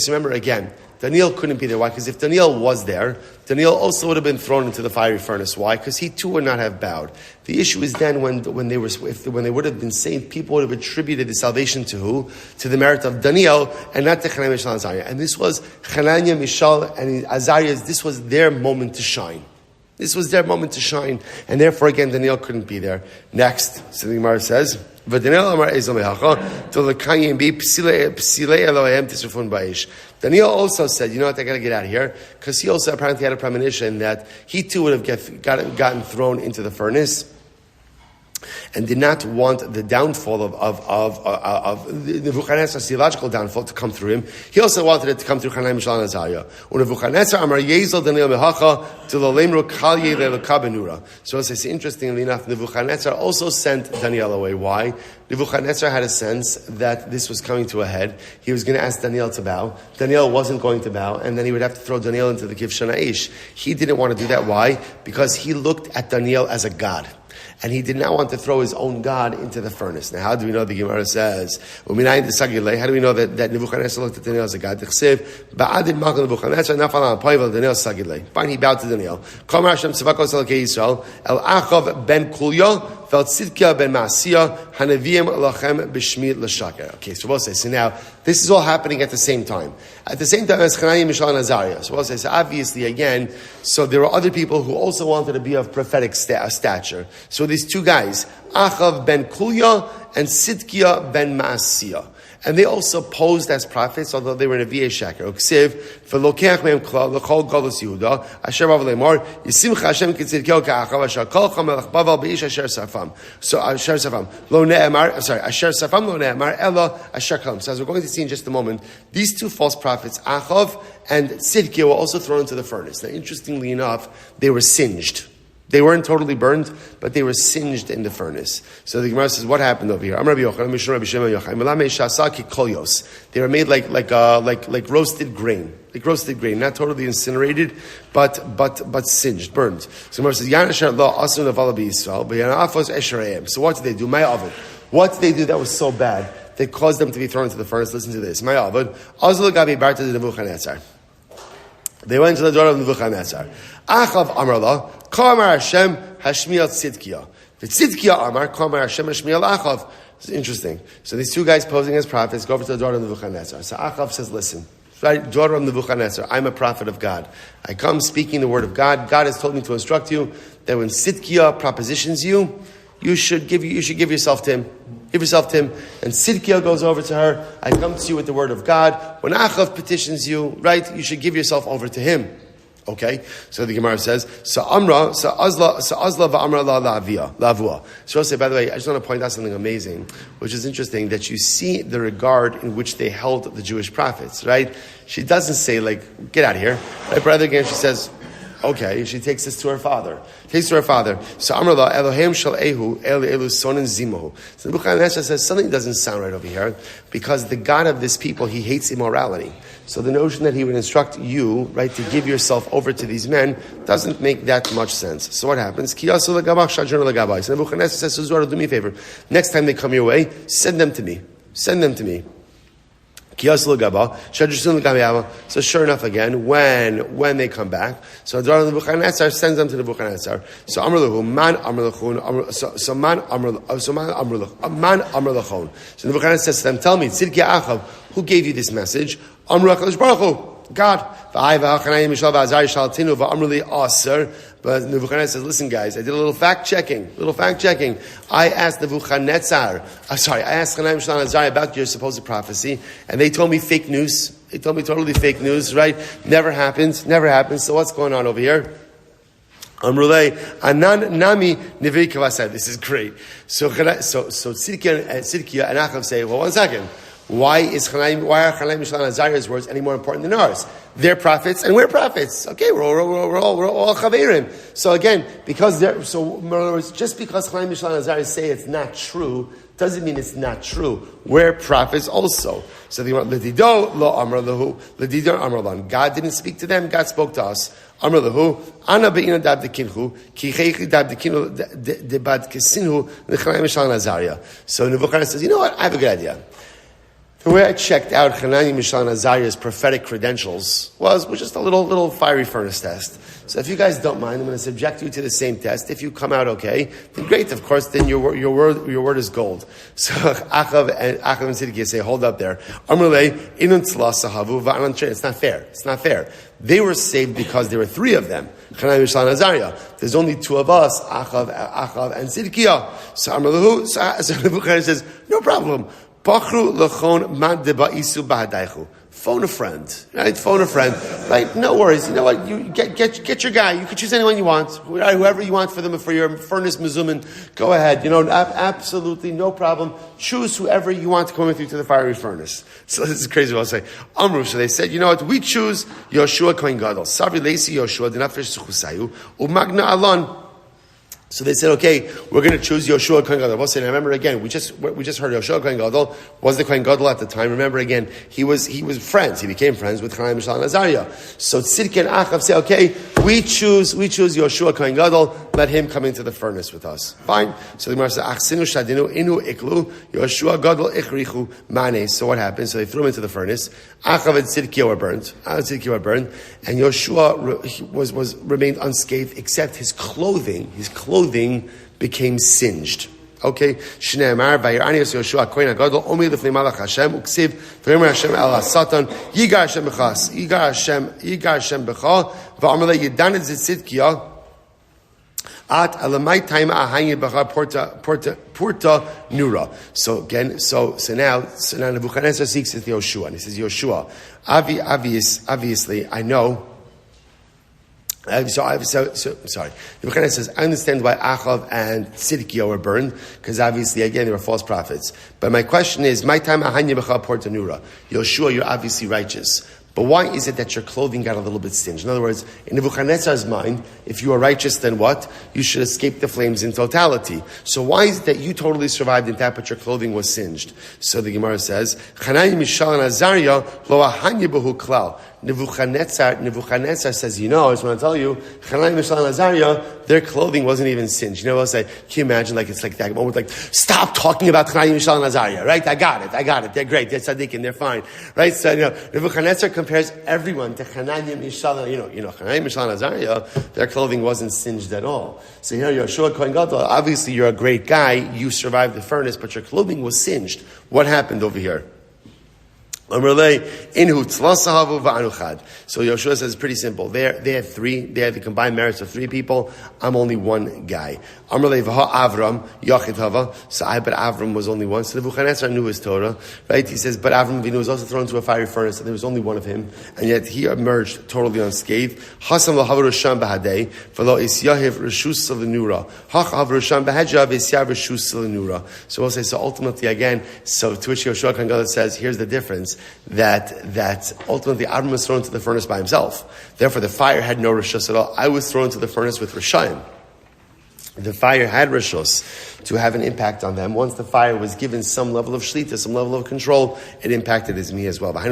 remember again, Daniel couldn't be there. Why? Because if Daniel was there, Daniel also would have been thrown into the fiery furnace. Why? Because he too would not have bowed. The issue is then when they would have been saved, people would have attributed the salvation to who? To the merit of Daniel and not to Hananiah, Mishael, and Azariah. And this was Hananiah, Mishael, and Azariah. This was their moment to shine. This was their moment to shine, and therefore again Daniel couldn't be there. Next, so the Gemara says, Daniel also said, you know what, I got to get out of here, because he also apparently had a premonition that he too would have gotten thrown into the furnace, and did not want the downfall of Nebuchadnezzar's theological downfall to come through him. He also wanted it to come through Hananiah, Mishael, and Azariah. So as I say, interestingly enough, Nebuchadnezzar also sent Daniel away. Why? Nebuchadnezzar had a sense that this was coming to a head. He was going to ask Daniel to bow. Daniel wasn't going to bow, and then he would have to throw Daniel into the Kivshan Aish. He didn't want to do that. Why? Because he looked at Daniel as a god. And he did not want to throw his own God into the furnace. Now, how do we know? The Gemara says, how do we know that Nebuchadnezzar looked at Daniel as a God? Fine, he bowed to Daniel. Okay, so we'll say, so now, this is all happening at the same time. At the same time as Hananiah, Mishael, and Azariah. So we'll say, so obviously, again, so there were other people who also wanted to be of prophetic stature. So these two guys, Achav ben Kulya and Sidkiah ben Maasiyah. And they also posed as prophets, although they were in a VA Shaker. Ksiv, v'lokeach mehem klal, l'chol galus Yehuda, asher rav le'mor, yisimcha Hashem k'tzidkeo ka'achav, asher kolcha melech baval b'ish asher safam. So, asher safam. Lo ne'emar, asher safam lo ne'emar, ela asher kalam. So as we're going to see in just a moment, these two false prophets, Achav and Tzidkiah, were also thrown into the furnace. Now, interestingly enough, they were singed. They weren't totally burned, but they were singed in the furnace. So the Gemara says, what happened over here? They were made like roasted grain. Like roasted grain, not totally incinerated, but singed, burned. So the Gemara says, so what did they do? What did they do that was so bad that caused them to be thrown into the furnace? Listen to this. They went to the door of Nebuchadnezzar. Achav Amarla, Kamar Hashem Hashmiel Tzidkiah. The Tzidkiah Amar, Kamar Hashem Hashmiel Achav. It's interesting. So these two guys posing as prophets go over to the door of Nebuchadnezzar. So Achav says, listen, daughter of Nebuchadnezzar, I'm a prophet of God. I come speaking the word of God. God has told me to instruct you that when Tzidkiah propositions you, you should give yourself to him. Give yourself to him. And Sidkiah goes over to her. I come to you with the word of God. When Achav petitions you, right, you should give yourself over to him. Okay? So the Gemara says, so Azla va'amra lavua. So I'll say, by the way, I just want to point out something amazing, which is interesting, that you see the regard in which they held the Jewish prophets, right? She doesn't say, like, get out of here. Right? But rather again, she says, okay, she takes this to her father. So Amrullah, Elohim shal ehu, elu sonin zimuhu. So Nebuchadnezzar says, something doesn't sound right over here, because the God of this people, he hates immorality. So the notion that he would instruct you, right, to give yourself over to these men doesn't make that much sense. So what happens? So Nebuchadnezzar says, Zuzora, do me a favor. Next time they come your way, send them to me. Send them to me. So sure enough, again, when they come back, so Nebuchadnezzar sends them to Nebuchadnezzar. So man amrulachon. So Nebuchadnezzar says to them, tell me, Tzidkiah Achav, who gave you this message? Amru HaKadosh Baruch Hu, God. But Nebuchadnezzar says, listen guys, I did a little fact checking. I asked Nebuchadnezzar, I asked Hananiah, Mishael, and Azariah about your supposed prophecy, and they told me fake news. They told me totally fake news, right? Never happened. So what's going on over here? Amrulay anan nami nevei kavasad. This is great. So Tzidkiah and Achav say, well, one second. Why are Hananiah, Mishael, and Azariah's words any more important than ours? They're prophets and we're prophets. Okay, we're all chaverim. So again, because in other words, just because Hananiah, Mishael, and Azariah say it's not true, doesn't mean it's not true. We're prophets also. So they want Ledido lo amar lahu, Ledido amar lan. God didn't speak to them. God spoke to us. Amar lahu, ana beina dab dekinhu, ki cheichi dab dekinu debad kesinhu, Hananiah, Mishael, and Azariah. So Nebuchadnezzar says, you know what? I have a good idea. The way I checked out Hanani, Mishael, and Azariah's prophetic credentials was just a little fiery furnace test. So if you guys don't mind, I'm going to subject you to the same test. If you come out okay, then great. Of course, then your word is gold. So Achav and Sidkiah say, hold up there. It's not fair. It's not fair. They were saved because there were three of them. Hanani, Mishael, and Azariah. There's only two of us, Achav and Sidkiah. So Nebuchadnezzar says, no problem. Phone a friend, right? Phone a friend, right? No worries. You know what? You get your guy. You can choose anyone you want, whoever you want for them for your furnace mezumin. Go ahead. Absolutely no problem. Choose whoever you want to come with you to the fiery furnace. So this is crazy. What I'll say. Amru. So they said, you know what? We choose Yoshua Kohen Gadol. Savri Leisi Yoshua Dinafresh Zuchusayu Umagna Alon. So they said, okay, we're going to choose Yoshua Kohen Gadol. We'll say, remember again, we just heard Yoshua Kohen Gadol was the Kohen Gadol at the time. Remember again, he was friends. He became friends with Hanani, Mishael, and Azariah. So Tzidkei and Achav say, okay, we choose Yoshua Kohen Gadol. Let him come into the furnace with us. Fine. So the Gemara says, Achsinu shadinu inu iklu Yoshua Gadol ichrichu mane. So what happened? So they threw him into the furnace. Achav and Tzidkei were burned. And Yoshua remained unscathed except his clothing became singed. Okay, Shneimar vayiranios Yoshua Kohen Gadol omi lifnei malach Hashem uksiv v'yomer Hashem el Satan yigar Hashem b'cha v'amar le yidanet Tzidkiah at alamai time ahayim b'cha porta nura. So again, so now Nebuchadnezzar seeks with Yoshua and he says, Yoshua, obviously I know. Sorry. Nebuchadnezzar says, I understand why Achav and Tzidkiah were burned, because obviously, again, they were false prophets. But my question is, my time ahanya b'cha porta nura. Yoshua, you're obviously righteous. But why is it that your clothing got a little bit singed? In other words, in Nebuchadnezzar's mind, if you are righteous, then what? You should escape the flames in totality. So why is it that you totally survived in that, but your clothing was singed? So the Gemara says, Hanani, Mishael, and Azariah, lo ahanya b'hu klal. Nebuchadnezzar says, I just want to tell you, Hanani, Mishael, and Azariah, their clothing wasn't even singed. You know what I'll say? Can you imagine, it's like that moment, stop talking about Hanani, Mishael, and Azariah, right? I got it. They're great. They're tzaddikim. They're fine, right? So, Nebuchadnezzar compares everyone to Hanani, Mishael, Hanani, Mishael, and Azariah, their clothing wasn't singed at all. So here, Yoshua Kohen Gadol, obviously you're a great guy, you survived the furnace, but your clothing was singed. What happened over here? So Yoshua says it's pretty simple. They had three. They had the combined merits of three people. I'm only one guy. But Avram was only one. So Nebuchadnezzar knew his Torah, right? He says, but Avram Avinu was also thrown into a fiery furnace, and there was only one of him, and yet he emerged totally unscathed. So we'll say, so ultimately again, so to which Yoshua Kohen Gadol says, here's the difference. That ultimately Avram was thrown into the furnace by himself. Therefore, the fire had no rishus at all. I was thrown into the furnace with rishayim. The fire had rishus to have an impact on them. Once the fire was given some level of shlita, some level of control, it impacted me as well. That's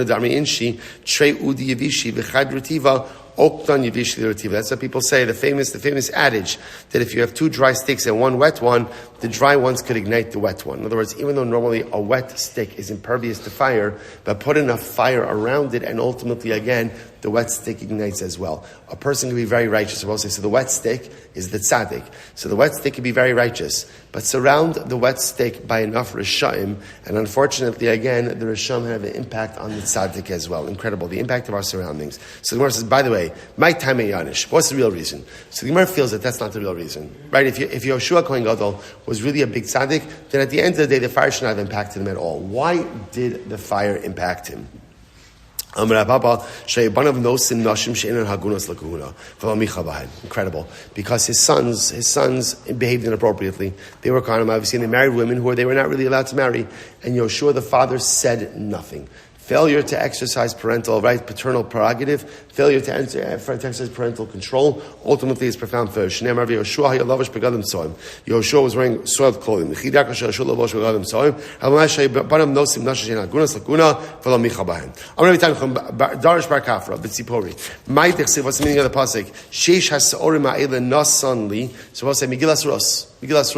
what people say, the famous adage that if you have two dry sticks and one wet one, the dry ones could ignite the wet one. In other words, even though normally a wet stick is impervious to fire, but put enough fire around it and ultimately again, the wet stick ignites as well. A person can be very righteous. We'll say, so the wet stick is the tzaddik. So the wet stick can be very righteous, but surround the wet stick by enough rishaim, and unfortunately again, the rishaim have an impact on the tzaddik as well. Incredible, the impact of our surroundings. So the Gemara says, by the way, my time yanish. What's the real reason? So the Gemara feels that that's not the real reason, right? If Yoshua Kohen Gadol was really a big tzaddik, then at the end of the day, the fire should not have impacted him at all. Why did the fire impact him? Incredible. Because his sons behaved inappropriately. They were kind of obviously, and they married women who they were not really allowed to marry. And Yoshua, the father, said nothing. Failure to exercise paternal prerogative, failure to exercise parental control, ultimately is profound failure. Yoshua was wearing soiled clothing. What's the meaning of the pasuk? So we'll say Megillas Ros. Megillas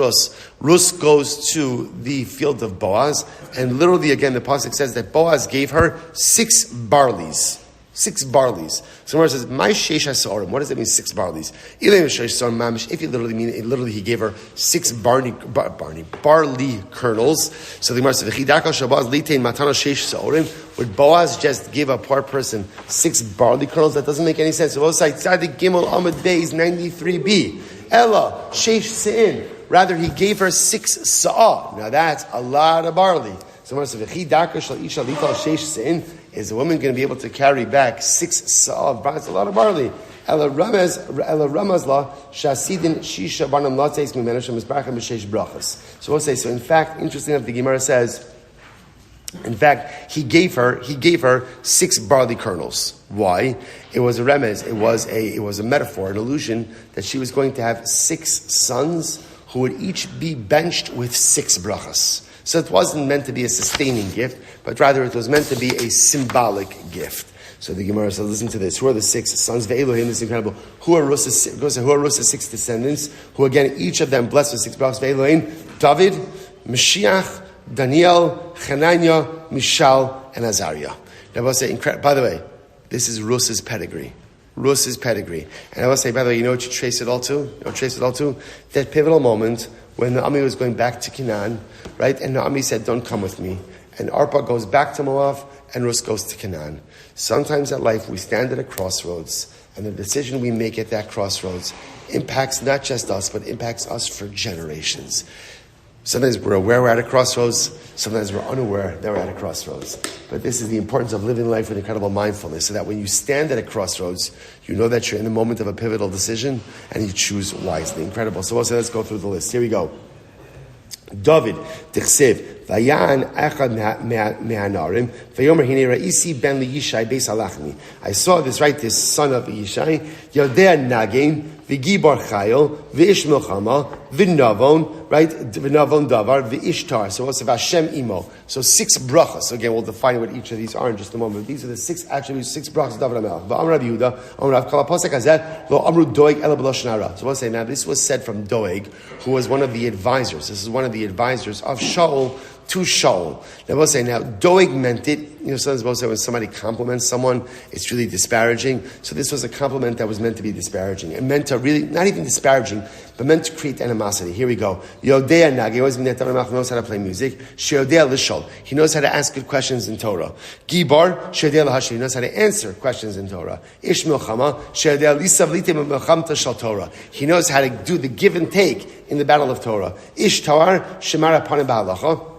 Rus goes to the field of Boaz, and literally again the pasuk says that Boaz gave her 6 barleys. 6 barleys. So Gemara says, "My sheish hasorim." What does that mean? 6 barleys. If you literally he gave her 6 barley kernels. So the Gemara says, would Boaz just give a poor person 6 barley kernels? That doesn't make any sense. So Boaz Tzadik Gimel Amud Beis 93b. Ella sheish sein. Rather, he gave her 6 sa'ah. Now that's a lot of barley. So Gemara says, is a woman going to be able to carry back 6 sa'ah of barley? That's a lot of barley. Ela ramaz la shasidin shisha barnam lateis mimenu shemizbarcha b'sheish brachas. So we'll say, so in fact, interesting enough, the Gemara says, in fact, he gave her 6 barley kernels. Why? It was a remez, it was a metaphor, an allusion that she was going to have 6 sons who would each be benched with 6 brachas. So it wasn't meant to be a sustaining gift, but rather it was meant to be a symbolic gift. So the Gemara says, listen to this. Who are the 6 sons? Ve'elohim, this is incredible. Who are Russ's 6 descendants? Who again, each of them blessed with 6 brachas. Ve'elohim, David, Mashiach, Daniel, Hananiah, Mishal, and Azariah. Now I will say, by the way, this is Russ's pedigree. Russ's pedigree. And I will say, by the way, you know what you trace it all to? That pivotal moment when Naomi was going back to Canaan, right? And Naomi said, don't come with me. And Arpa goes back to Moab, and Rus goes to Canaan. Sometimes in life, we stand at a crossroads, and the decision we make at that crossroads impacts not just us, but impacts us for generations. Sometimes we're aware we're at a crossroads, sometimes we're unaware that we're at a crossroads. But this is the importance of living life with incredible mindfulness, so that when you stand at a crossroads, you know that you're in the moment of a pivotal decision, and you choose wisely. Incredible. So let's go through the list. Here we go. David, Tichsev, Vayan Echad Mehanarim, Vayomer Hine Ra'isi Ben Yishai Beis Halachmi. I saw this son of Yishai, Yodea Nagin, V'Gibar Chayil, V'ish Milchama, V'Navon, right? V'Navon Davar, V'Ishtar. So what's about Hashem Imo? So 6 brachas. So again, we'll define what each of these are in just a moment. These are the 6 attributes, 6 brachas of David HaMelech. V'Amr Rabbi Yehuda, Amr Rav Kala Posek Hazeh, Lo Amru Doeg Ela B'Lashon Hara. So we'll say now, this was said from Doeg, who was one of the advisors. This is one of the advisors of Shaul to Shaul. Now we'll say now, Doeg meant it. Sometimes we'll say when somebody compliments someone, it's really disparaging. So this was a compliment that was meant to be disparaging. It meant to really, not even disparaging, but meant to create animosity. Here we go. Yodea Nagi, always knows how to play music. Sheodea Lishol, he knows how to ask good questions in Torah. Gibar, Sheodea Lahashi, he knows how to answer questions in Torah. Ishmael Chama, Sheodea Lisav Litim Melchamta Shal Torah, he knows how to do the give and take in the battle of Torah. Ishtar, Shemara Panim Ba'alacha,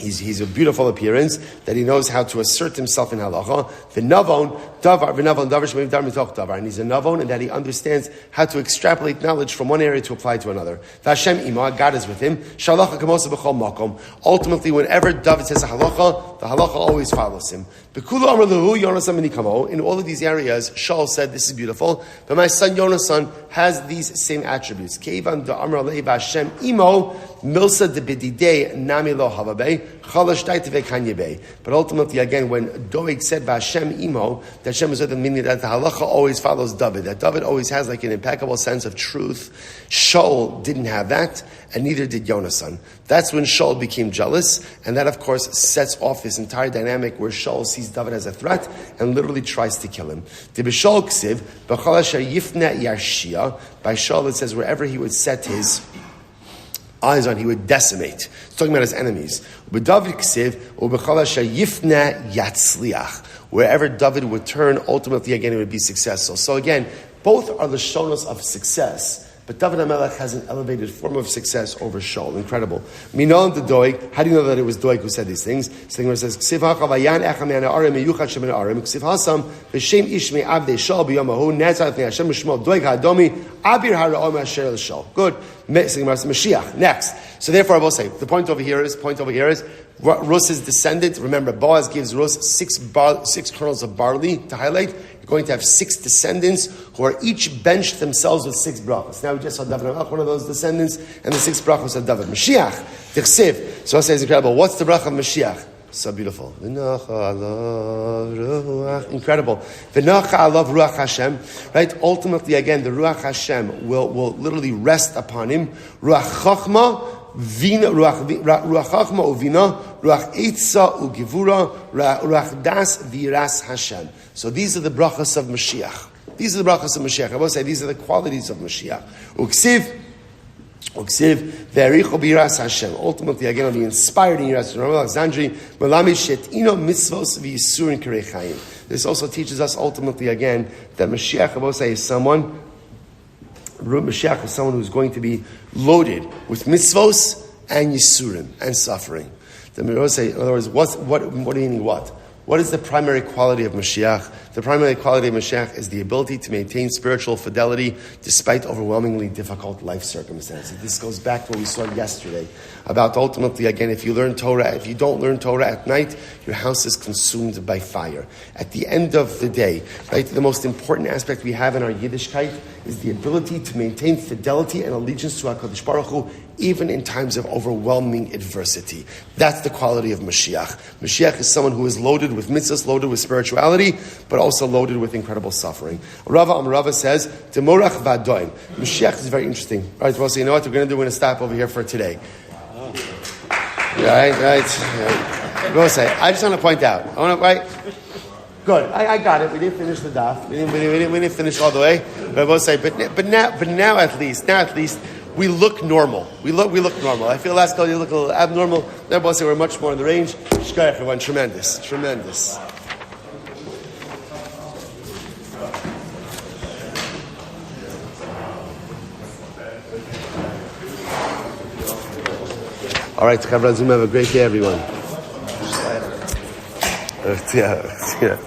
He's a beautiful appearance, that he knows how to assert himself in halacha. V'navon davar shemim dar mitoch davar, and he's a navon, and that he understands how to extrapolate knowledge from one area to apply to another. V'Hashem imo, God is with him. Shalacha kamosa b'chol makom. Ultimately, whenever David says a halacha, the halacha always follows him. B'kulu amar lehu Yonasan minikamo. In all of these areas, Shaul said, "This is beautiful." But my son Yonasan has these same attributes. Keivan da amar lehi v'Hashem imo milsa de bididei nami lo havabei. But ultimately, again, when Doeg said Vashem Imo, that Hashem is with him, meaning that the halacha always follows David, that David always has like an impeccable sense of truth. Shaul didn't have that, and neither did Yonasan. That's when Shaul became jealous, and that, of course, sets off this entire dynamic where Shaul sees David as a threat and literally tries to kill him. By Shaul, it says wherever he would set his eyes on, he would decimate. He's talking about his enemies. Wherever David would turn, ultimately again it would be successful. So again, both are the shonos of success. But David HaMelech has an elevated form of success over Shaul. Incredible. Minon the Doeg. How do you know that it was Doeg who said these things? So the says, Ksiv ha'chavayan echa me'an ha'arim me'yuchat shemin ha'arim. Ksiv ha'sam v'shem ish me'avdei Shaul b'yomahu netzat ne'ashem Shmuel Doeg ha'adomi abir ha'ra'om ha'asher l'Shaul. Good. Mashiach. Next. So therefore I will say, the point over here is Rus's descendant. Remember, Boaz gives Rus 6 kernels of barley to highlight. You're going to have 6 descendants who are each benched themselves with 6 brachos. Now we just saw David HaMelech, one of those descendants, and the 6 brachos of David. Mashiach, Tichsev. So I'll say it's incredible. What's the bracha of Mashiach? So beautiful. Incredible. V'nacha alav ruach Hashem. Right? Ultimately, again, the ruach Hashem will literally rest upon him. Ruach chachma, ruach chachma uvina, ruach eitza ugivura, ruach das v'iras Hashem. So these are the brachas of Mashiach. These are the brachas of Mashiach. I will say these are the qualities of Mashiach. Uksiv, vericho b'iras Hashem. Ultimately, again, I'll be inspired in Yiras Hashem. Alexandri, melami shetino mitzvos v'yisurin kerei chayim. This also teaches us ultimately again that Mashiach, I will say, is someone. Mashiach is someone who's going to be loaded with mitzvos and yisurim and suffering. The Mashiach say, in other words, what do you mean what? What is the primary quality of Mashiach? The primary quality of Mashiach is the ability to maintain spiritual fidelity despite overwhelmingly difficult life circumstances. This goes back to what we saw yesterday about ultimately, again, if you don't learn Torah at night, your house is consumed by fire. At the end of the day, right, the most important aspect we have in our Yiddishkeit is the ability to maintain fidelity and allegiance to HaKadosh Baruch Hu, even in times of overwhelming adversity. That's the quality of Mashiach. Mashiach is someone who is loaded with mitzvahs, loaded with spirituality, but also loaded with incredible suffering. Rava says, Temorach v'adoim. Mashiach is very interesting. All right, well, so you know what we're going to do? We're going to stop over here for today. Right. We'll say, I just want to point out. Good. I got it. We didn't finish the daf. We didn't finish all the way. But we'll say, but now at least, we look normal. We look normal. I feel last call you look a little abnormal. Now we'll say we're much more in the range. Shkayach, everyone, tremendous. All right, have a great day, everyone. Yeah.